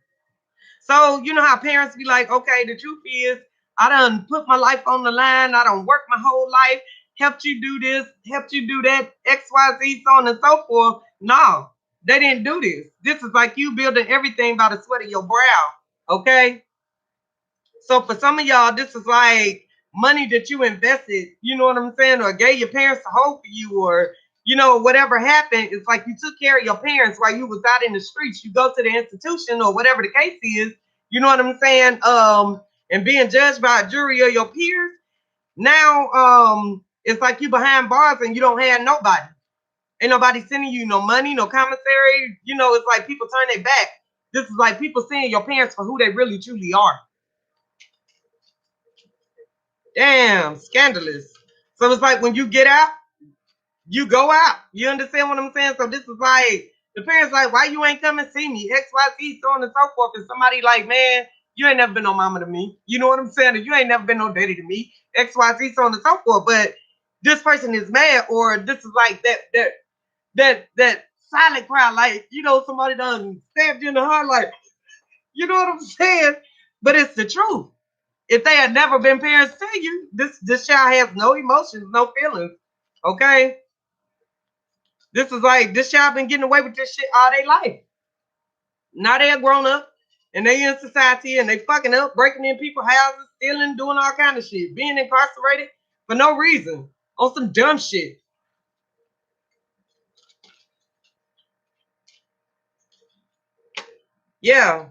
So, you know how parents be like, okay, the truth is, I done put my life on the line. I done worked my whole life, helped you do this, helped you do that, XYZ, so on and so forth. No, they didn't do this. This is like you building everything by the sweat of your brow. Okay. So for some of y'all, this is like money that you invested, you know what I'm saying, or gave your parents to hold for you, or whatever happened. It's like you took care of your parents while you was out in the streets. You go to the institution or whatever the case is, you know what I'm saying, and being judged by a jury of your peers. Now, it's like you behind bars and you don't have nobody. Ain't nobody sending you no money, no commissary. It's like people turn their back. This is like people seeing your parents for who they really truly are. Damn, scandalous. So it's like when you get out, you go out. You understand what I'm saying? So this is like the parents like, why you ain't come and see me? XYZ, so on and so forth. And somebody like, man, you ain't never been no mama to me. You know what I'm saying? Or you ain't never been no daddy to me. XYZ, so on and so forth. But this person is mad, or this is like that silent cry, like, somebody done stabbed you in the heart, like, you know what I'm saying? But it's the truth. If they had never been parents to you, this child has no emotions, no feelings. Okay? This is like this child been getting away with this shit all their life. Now they're grown up and they in society and they fucking up, breaking in people's houses, stealing, doing all kind of shit, being incarcerated for no reason on some dumb shit. Yeah.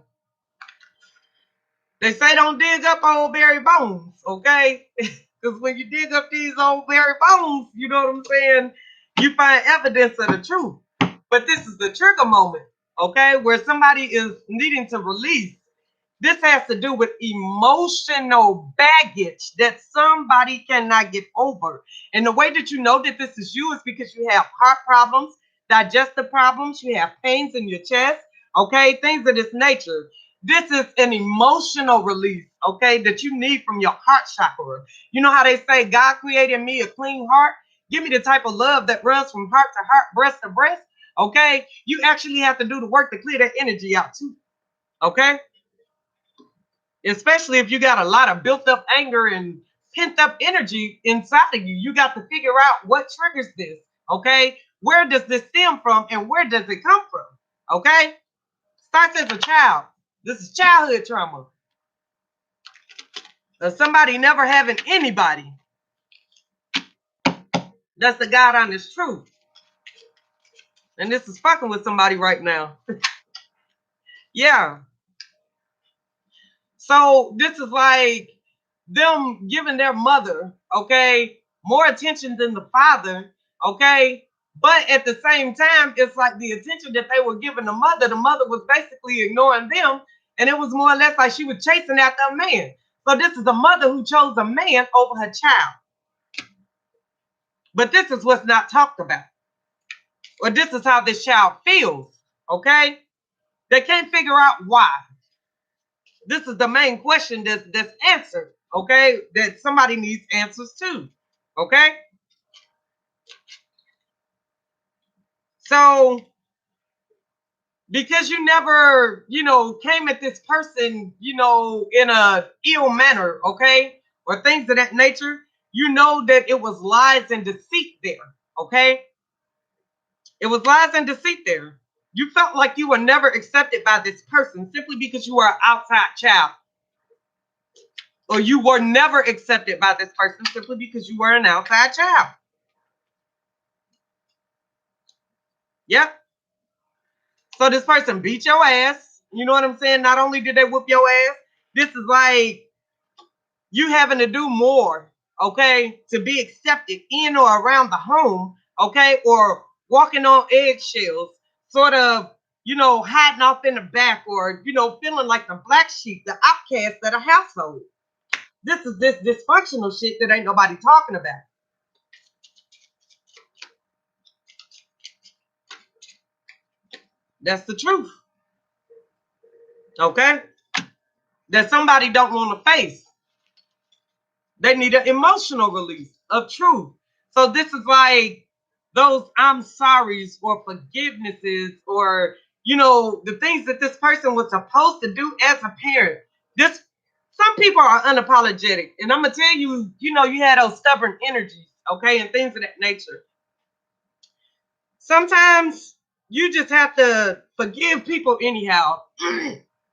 They say don't dig up old buried bones, okay? Because when you dig up these old buried bones, you know what I'm saying, you find evidence of the truth. But this is the trigger moment, okay, where somebody is needing to release. This has to do with emotional baggage that somebody cannot get over. And the way that you know that this is you is because you have heart problems, digestive problems, you have pains in your chest, okay, things of this nature. This is an emotional release, okay, that you need from your heart chakra. You know how they say, God created me a clean heart? Give me the type of love that runs from heart to heart, breast to breast, okay? You actually have to do the work to clear that energy out too, okay? Especially if you got a lot of built up anger and pent up energy inside of you. You got to figure out what triggers this, okay? Where does this stem from and where does it come from, okay? Starts as a child. This is childhood trauma. Somebody never having anybody. That's the God honest truth. And this is fucking with somebody right now. Yeah. So this is like them giving their mother, okay, more attention than the father, okay? But at the same time, it's like the attention that they were giving the mother was basically ignoring them. And it was more or less like she was chasing after a man. So this is a mother who chose a man over her child. But this is what's not talked about. Or this is how this child feels, okay? They can't figure out why. This is the main question that's answered, okay? That somebody needs answers to, okay? So because you never, came at this person, in a ill manner, okay? Or things of that nature, you know that it was lies and deceit there, okay? It was lies and deceit there. You felt like you were never accepted by this person simply because you were an outside child. Or you were never accepted by this person simply because you were an outside child. Yep. So this person beat your ass. You know what I'm saying? Not only did they whoop your ass, this is like you having to do more, okay, to be accepted in or around the home, okay, or walking on eggshells, sort of, hiding off in the back, or, feeling like the black sheep, the outcast of the household. This is this dysfunctional shit that ain't nobody talking about. That's the truth. Okay? that somebody don't want to face. They need an emotional release of truth. So this is like those I'm sorry's or forgivenesses or, the things that this person was supposed to do as a parent. This Some people are unapologetic. And I'm gonna tell you, you had those stubborn energies, okay, and things of that nature. Sometimes you just have to forgive people anyhow.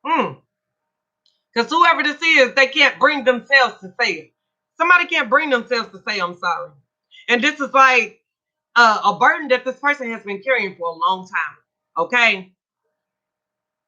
Because whoever this is, they can't bring themselves to say it. Somebody can't bring themselves to say, I'm sorry. And this is like a burden that this person has been carrying for a long time. Okay.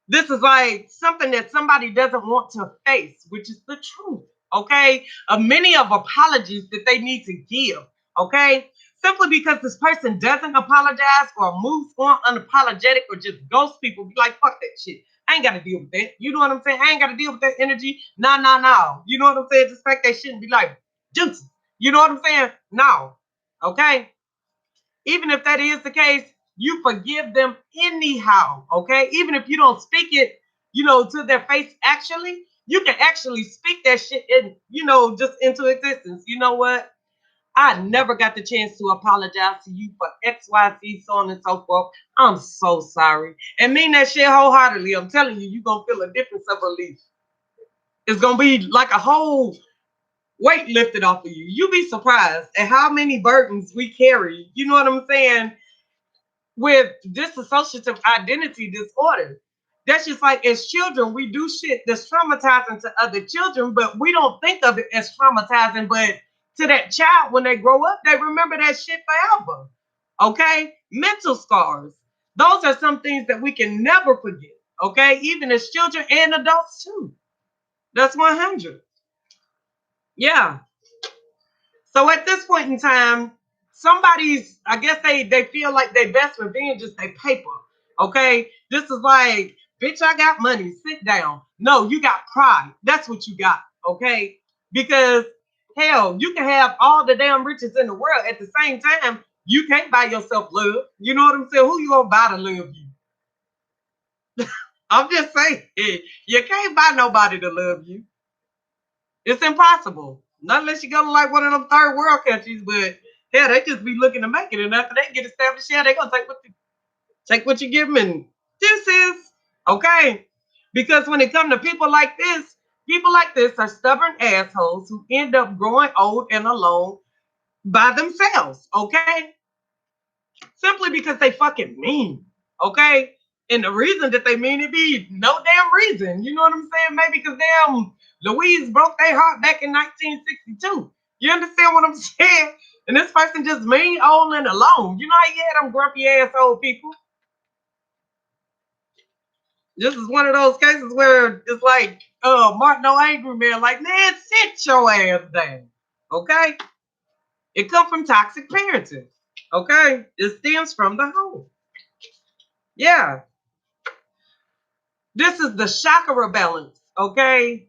This is like something that somebody doesn't want to face, which is the truth. Okay. Many of apologies that they need to give. Okay. Simply because this person doesn't apologize or moves on unapologetic or just ghosts people, be like, fuck that shit. I ain't got to deal with that. You know what I'm saying? I ain't got to deal with that energy. No, no, no. You know what I'm saying? Just fact that shit and be like, deuces. You know what I'm saying? No. Okay. Even if that is the case, you forgive them anyhow, okay? Even if you don't speak it, to their face actually, you can actually speak that shit in, just into existence. You know what? I never got the chance to apologize to you for X, Y, Z, so on and so forth. I'm so sorry. And mean that shit wholeheartedly. I'm telling you, you're going to feel a difference of relief. It's going to be like a whole weight lifted off of you. You'll be surprised at how many burdens we carry. You know what I'm saying? With dissociative identity disorder. That's just like as children, we do shit that's traumatizing to other children, but we don't think of it as traumatizing. But to that child, when they grow up, they remember that shit forever. Okay? Mental scars. Those are some things that we can never forget. Okay? Even as children and adults too. That's 100. Yeah. So at this point in time, I guess they feel like their best revenge is their paper. Okay, this is like, bitch, I got money. Sit down. No, you got pride. That's what you got. Okay, because hell, you can have all the damn riches in the world at the same time. You can't buy yourself love. You know what I'm saying? Who you gonna buy to love you? I'm just saying, you can't buy nobody to love you. It's impossible. Not unless you go to like one of them third world countries, but hell, they just be looking to make it. And after they get established, yeah, they gonna take what you give them and this is okay. Because when it comes to people like this are stubborn assholes who end up growing old and alone by themselves, okay? Simply because they fucking mean, okay? And the reason that they mean it be no damn reason. You know what I'm saying? Maybe because damn Louise broke their heart back in 1962. You understand what I'm saying? And this person just mean, old, and alone. You know how you had them grumpy asshole people? This is one of those cases where it's like, Martin no angry man, like, man, sit your ass down. Okay? It comes from toxic parenting. Okay? It stems from the home. Yeah. This is the chakra balance, okay,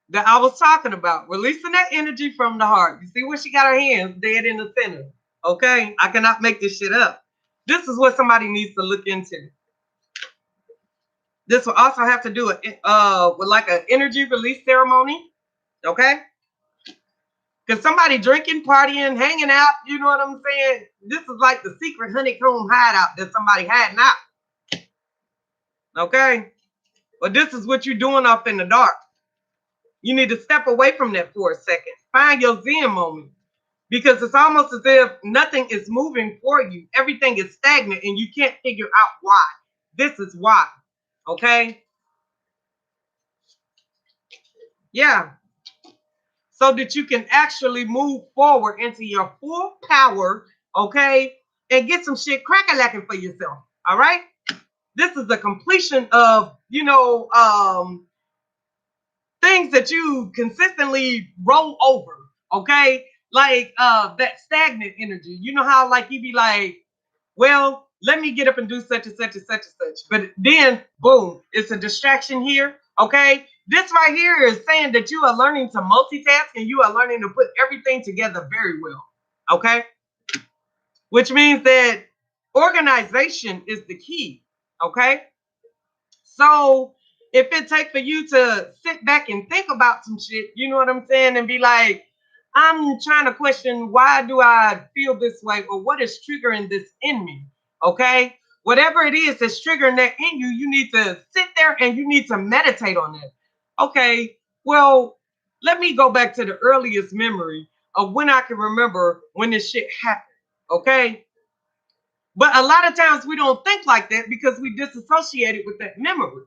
that I was talking about. Releasing that energy from the heart. You see where she got her hands dead in the center, okay? I cannot make this shit up. This is what somebody needs to look into. This will also have to do with like an energy release ceremony, okay? Because somebody drinking, partying, hanging out, you know what I'm saying? This is like the secret honeycomb hideout that somebody hiding out, okay? But this is what you're doing off in the dark. You need to step away from that for a second. Find your Zen moment. Because it's almost as if nothing is moving for you. Everything is stagnant and you can't figure out why. This is why. Okay? Yeah. So that you can actually move forward into your full power, okay? And get some shit crack-a-lacking for yourself. All right? This is the completion of, things that you consistently roll over, okay? Like that stagnant energy. You know how like you be like, well, let me get up and do such and such and such and such. But then boom, it's a distraction here. Okay. This right here is saying that you are learning to multitask and you are learning to put everything together very well. Okay. Which means that organization is the key. Okay. So If it takes for you to sit back and think about some shit, you know what I'm saying, and be like, I'm trying to question, why do I feel this way, or what is triggering this in me? Okay, whatever it is that's triggering that in you, you need to sit there and you need to meditate on it. Okay, well, let me go back to the earliest memory of when I can remember when this shit happened. Okay, but a lot of times we don't think like that because we disassociate it with that memory.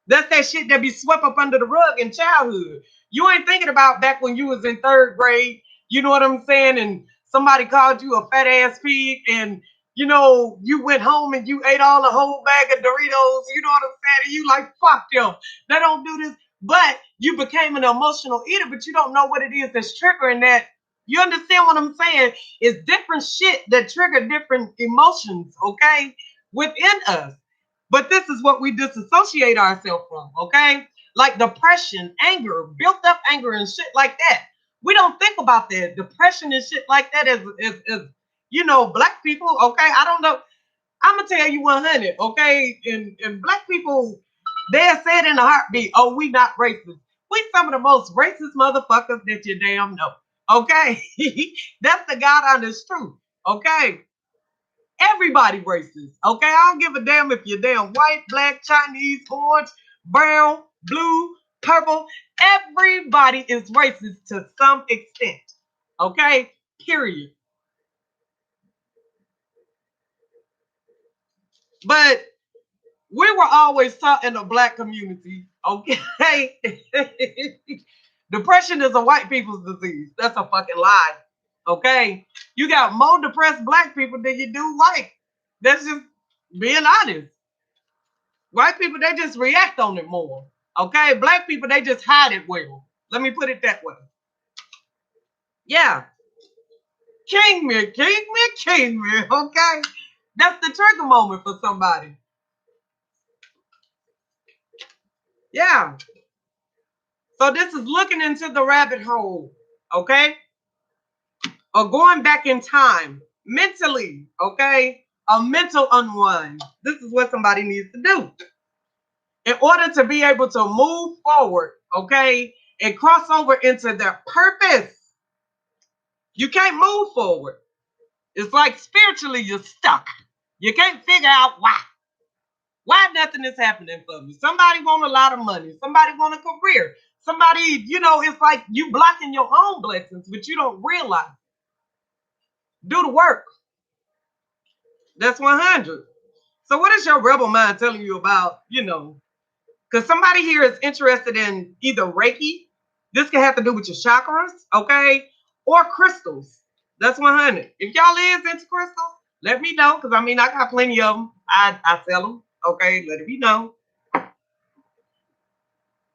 That's that shit that be swept up under the rug in childhood. You ain't thinking about back when you was in third grade, you know what I'm saying? And somebody called you a fat ass pig, and you went home and you ate all the whole bag of Doritos, you know what I'm saying? And you like, fuck them. They don't do this. But you became an emotional eater, but you don't know what it is that's triggering that. You understand what I'm saying? It's different shit that trigger different emotions, okay, within us. But this is what we disassociate ourselves from, okay? Like depression, anger, built up anger and shit like that. We don't think about that. Depression and shit like that as black people, okay? I don't know. I'm gonna tell you 100, okay? And black people, they'll say it in a heartbeat, oh, we not racist. We some of the most racist motherfuckers that you damn know. Okay? That's the God honest truth. Okay. Everybody racist. Okay, I don't give a damn if you're damn white, black, Chinese, orange, brown, blue, purple. Everybody is racist to some extent. Okay, period. But we were always taught in the black community, okay? Depression is a white people's disease. That's a fucking lie. Okay? You got more depressed black people than you do white. That's just being honest. White people, they just react on it more. Okay? Black people, they just hide it well. Let me put it that way. Yeah. King me, king me, king me. Okay? That's the trigger moment for somebody. Yeah. So this is looking into the rabbit hole. Okay? Or going back in time mentally. Okay? A mental unwind. This is what somebody needs to do in order to be able to move forward. Okay? And cross over into their purpose. You can't move forward. It's like spiritually you're stuck. You can't figure out why. Why nothing is happening for me? Somebody want a lot of money. Somebody want a career. Somebody, it's like you blocking your own blessings, but you don't realize. Do the work. That's 100. So what is your rebel mind telling you about, because somebody here is interested in either Reiki. This can have to do with your chakras, okay? Or crystals. That's 100. If y'all is into crystals, let me know, because I got plenty of them. I sell them, okay? Let it be known.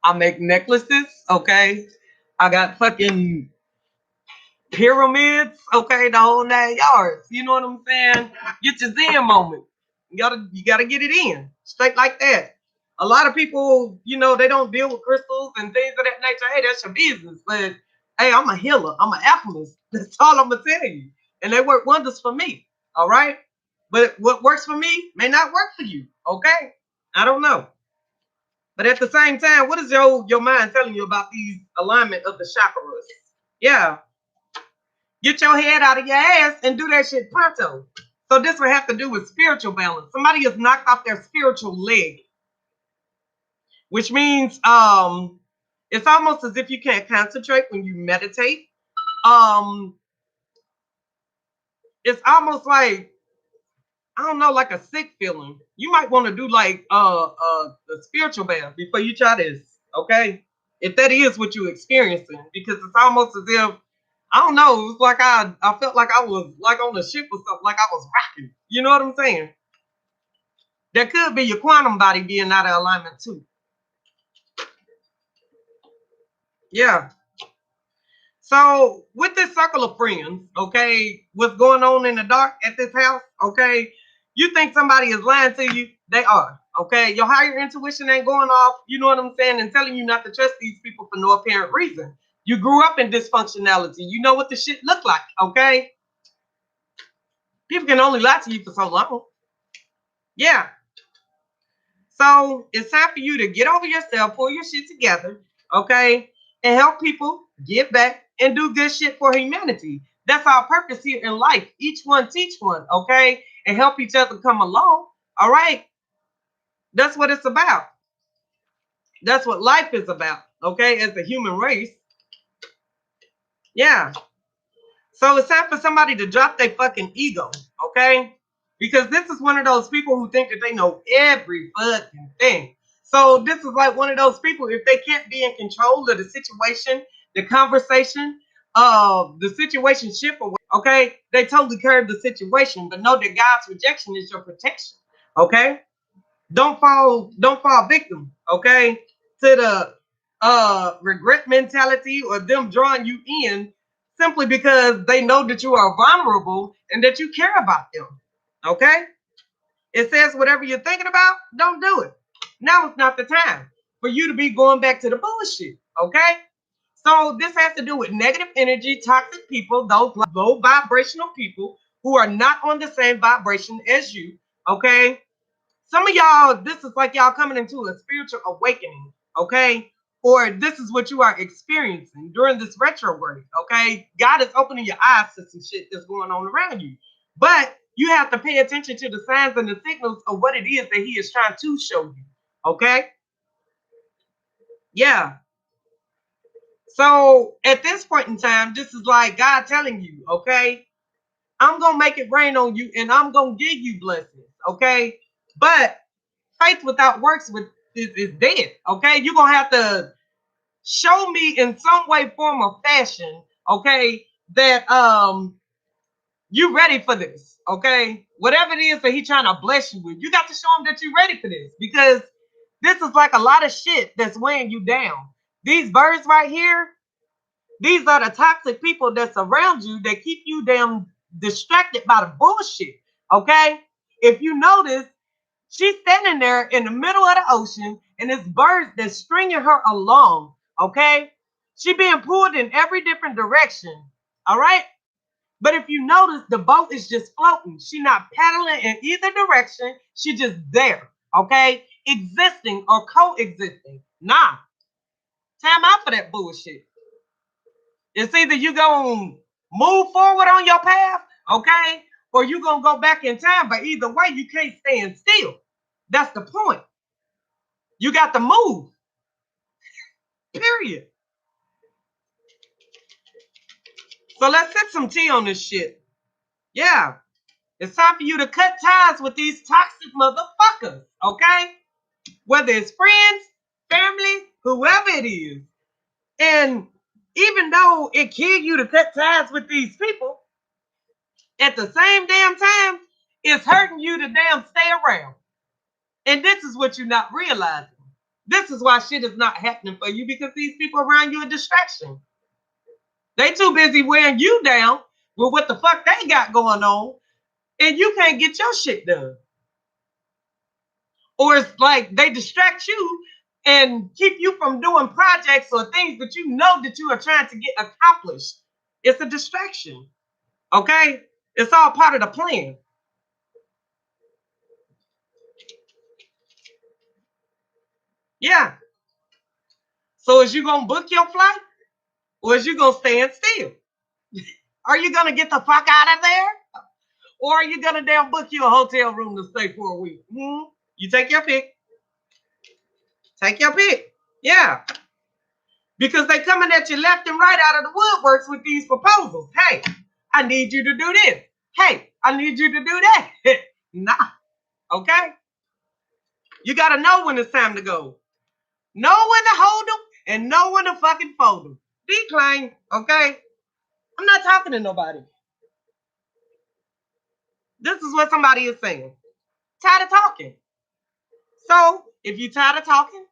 I make necklaces, okay? I got fucking pyramids, okay? The whole 9 yards. You know what I'm saying? Get your Zen moment. You gotta get it in. Straight like that. A lot of people, they don't deal with crystals and things of that nature. Hey, that's your business. But hey, I'm a healer. I'm an alchemist. That's all I'm gonna tell you. And they work wonders for me. All right. But what works for me may not work for you. Okay. I don't know. But at the same time, what is your mind telling you about these alignment of the chakras? Yeah. Get your head out of your ass and do that shit pronto. So this will have to do with spiritual balance. Somebody has knocked off their spiritual leg, which means it's almost as if you can't concentrate when you meditate. Um, it's almost like, I don't know, like a sick feeling. You might want to do like the spiritual bath before you try this, okay? If that is what you're experiencing, because it's almost as if, I don't know, it was like I felt like I was like on a ship or something, like I was rocking. You know what I'm saying? There could be your quantum body being out of alignment too. Yeah. So with this circle of friends, okay, what's going on in the dark at this house, okay, you think somebody is lying to you, they are, okay? Your higher intuition ain't going off, you know what I'm saying, and telling you not to trust these people for no apparent reason. You grew up in dysfunctionality. You know what the shit look like, okay? People can only lie to you for so long. Yeah. So it's time for you to get over yourself, pull your shit together, okay, and help people give back and do good shit for humanity. That's our purpose here in life. Each one teach one, okay, and help each other come along. All right, that's what it's about. That's what life is about, okay, as a human race. Yeah. So it's time for somebody to drop their fucking ego, okay? Because this is one of those people who think that they know every fucking thing. So this is like one of those people, if they can't be in control of the situation, the conversation, the situation ship away, okay? They totally curve the situation, but know that God's rejection is your protection, okay? Don't fall victim, okay, to the regret mentality or them drawing you in simply because they know that you are vulnerable and that you care about them. Okay? It says whatever you're thinking about, don't do it. Now is not the time for you to be going back to the bullshit. Okay? So this has to do with negative energy, toxic people, those low vibrational people who are not on the same vibration as you. Okay? Some of y'all, this is like y'all coming into a spiritual awakening, okay? Or this is what you are experiencing during this retrograde, okay? God is opening your eyes to some shit that's going on around you. But you have to pay attention to the signs and the signals of what it is that He is trying to show you, okay? Yeah. So at this point in time, this is like God telling you, okay? I'm going to make it rain on you and I'm going to give you blessings, okay? But faith without works is dead. Okay, you're gonna have to show me in some way, form, or fashion. Okay, that you ready for this. Okay, whatever it is that He's trying to bless you with, you got to show him that you're ready for this because this is like a lot of shit that's weighing you down. These birds right here, these are the toxic people that surround you that keep you damn distracted by the bullshit. Okay, if you notice, she's standing there in the middle of the ocean, and it's birds that's stringing her along. Okay, she being pulled in every different direction. All right, but if you notice, the boat is just floating. She not paddling in either direction. She just there. Okay, existing or coexisting. Nah, time out for that bullshit. It's either you gonna move forward on your path, okay, or you gonna go back in time. But either way, you can't stand still. That's the point. You got to move. Period. So let's sip some tea on this shit. Yeah. It's time for you to cut ties with these toxic motherfuckers. Okay? Whether it's friends, family, whoever it is. And even though it kills you to cut ties with these people, at the same damn time, it's hurting you to damn stay around. And this is what you're not realizing. This is why shit is not happening for you because these people around you are a distraction. They too busy wearing you down with what the fuck they got going on, and you can't get your shit done. Or it's like they distract you and keep you from doing projects or things that you know that you are trying to get accomplished. It's a distraction. Okay? It's all part of the plan. Yeah. So is you gonna book your flight or is you gonna stand still? Are you gonna get the fuck out of there? Or are you gonna damn book you a hotel room to stay for a week? You take your pick. Take your pick. Yeah. Because they coming at you left and right out of the woodworks with these proposals. Hey, I need you to do this. Hey, I need you to do that. Nah. Okay? You got to know when it's time to go. Know when to hold them and know when to fucking fold them. Decline. Okay? I'm not talking to nobody. This is what somebody is saying. Tired of talking. So, if you're tired of talking,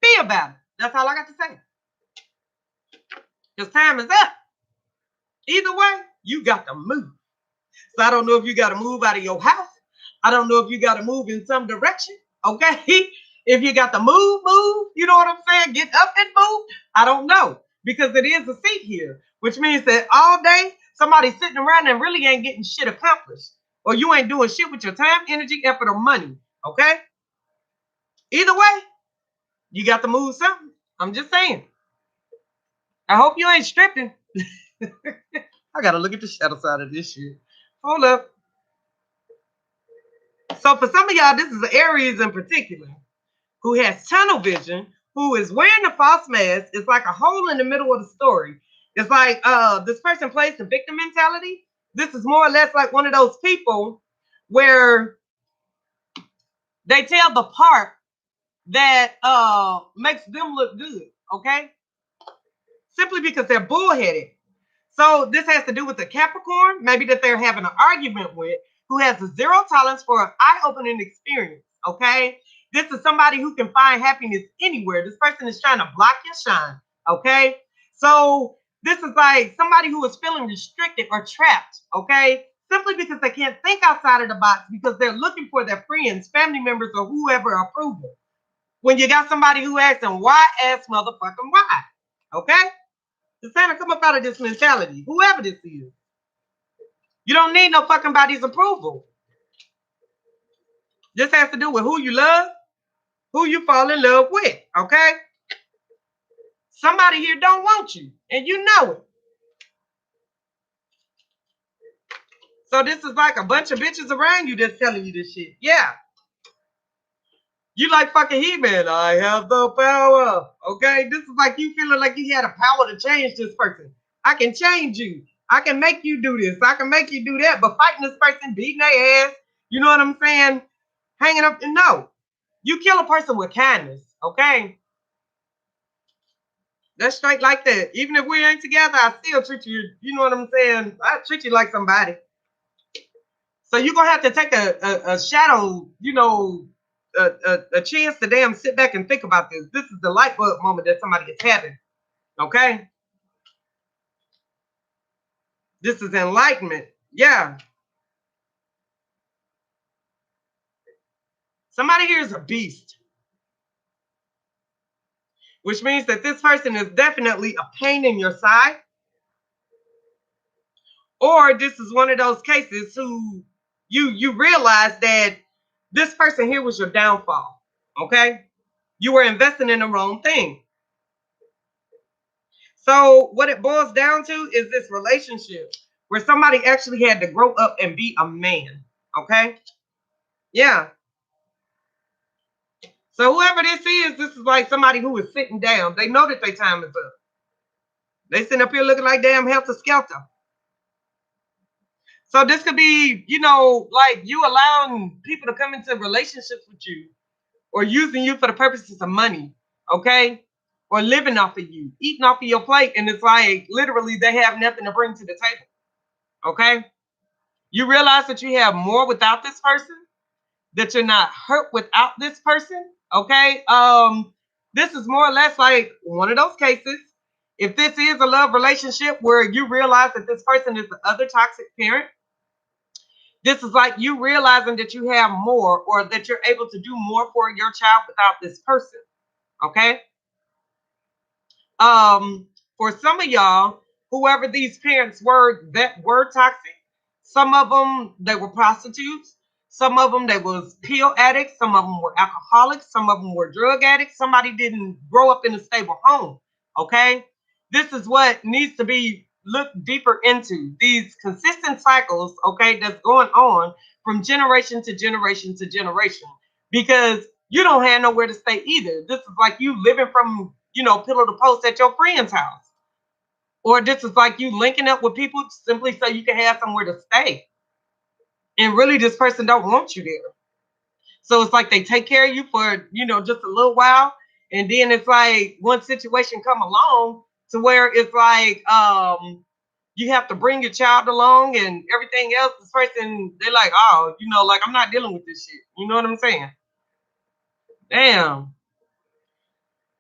be about it. That's all I got to say. Because time is up. Either way, you got to move. So I don't know if you got to move out of your house. I don't know if you got to move in some direction. Okay. If you got to move, you know what I'm saying? Get up and move. I don't know because it is a seat here, which means that all day somebody's sitting around and really ain't getting shit accomplished or you ain't doing shit with your time, energy, effort, or money. Okay. Either way, you got to move something. I'm just saying. I hope you ain't stripping. I gotta look at the shadow side of this shit. Hold up. So for some of y'all, this is Aries in particular, who has tunnel vision, who is wearing a false mask. It's like a hole in the middle of the story. It's like this person plays the victim mentality. This is more or less like one of those people where they tell the part that makes them look good, okay? Simply because they're bullheaded. So this has to do with the Capricorn, maybe that they're having an argument with, who has a zero tolerance for an eye-opening experience, okay? This is somebody who can find happiness anywhere. This person is trying to block your shine, okay? So this is like somebody who is feeling restricted or trapped, okay? Simply because they can't think outside of the box because they're looking for their friends, family members, or whoever approval. When you got somebody who asks them, why ask motherfucking why, okay? It's time to come up out of this mentality, whoever this is. You don't need no fucking body's approval. This has to do with who you love, who you fall in love with, okay? Somebody here don't want you, and you know it. So this is like a bunch of bitches around you that's telling you this shit. Yeah. You like fucking He-Man. I have the power. Okay? This is like you feeling like you had a power to change this person. I can change you. I can make you do this. I can make you do that. But fighting this person, beating their ass, you know what I'm saying? Hanging up. No. You kill a person with kindness. Okay? That's straight like that. Even if we ain't together, I still treat you, you know what I'm saying? I treat you like somebody. So you're gonna have to take a shadow, you know, a chance to damn sit back and think about this. This is the light bulb moment that somebody is having. Okay? This is enlightenment. Yeah. Somebody here is a beast. Which means that this person is definitely a pain in your side. Or this is one of those cases who you realize that this person here was your downfall. Okay? You were investing in the wrong thing. So what it boils down to is this relationship where somebody actually had to grow up and be a man. Okay? Yeah. So whoever this is like somebody who is sitting down. They know that their time is up. They sitting up here looking like damn helter skelter. So this could be, you know, like you allowing people to come into relationships with you or using you for the purposes of money, okay? Or living off of you, eating off of your plate. And it's like literally they have nothing to bring to the table, okay? You realize that you have more without this person, that you're not hurt without this person, okay? This is more or less like one of those cases. If this is a love relationship where you realize that this person is the other toxic parent, this is like you realizing that you have more or that you're able to do more for your child without this person, okay? Um, for some of y'all, whoever these parents were that were toxic, some of them they were prostitutes, some of them they was pill addicts, some of them were alcoholics, some of them were drug addicts. Somebody didn't grow up in a stable home. Okay, this is what needs to be looked deeper into. These consistent cycles, okay, that's going on from generation to generation to generation, because you don't have nowhere to stay either. This is like you living from, you know, pillow to post at your friend's house. Or this is like you linking up with people simply so you can have somewhere to stay. And really this person don't want you there. So it's like they take care of you for, you know, just a little while. And then it's like one situation come along to where it's like you have to bring your child along and everything else. This person, they're like, oh, you know, like I'm not dealing with this shit. You know what I'm saying? Damn.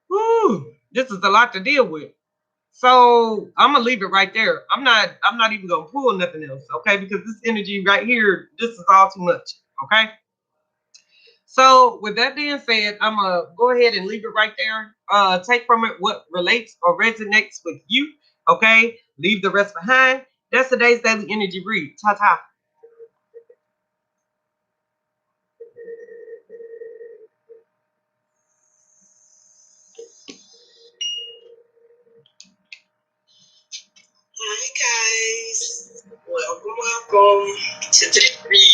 Whew, this is a lot to deal with. So I'm gonna leave it right there. I'm not even gonna pull nothing else, okay? Because this energy right here, this is all too much. Okay. So with that being said, I'm gonna go ahead and leave it right there. Take from it what relates or resonates with you. Okay. Leave the rest behind. That's today's daily energy read. Ta ta. welcome to the reading.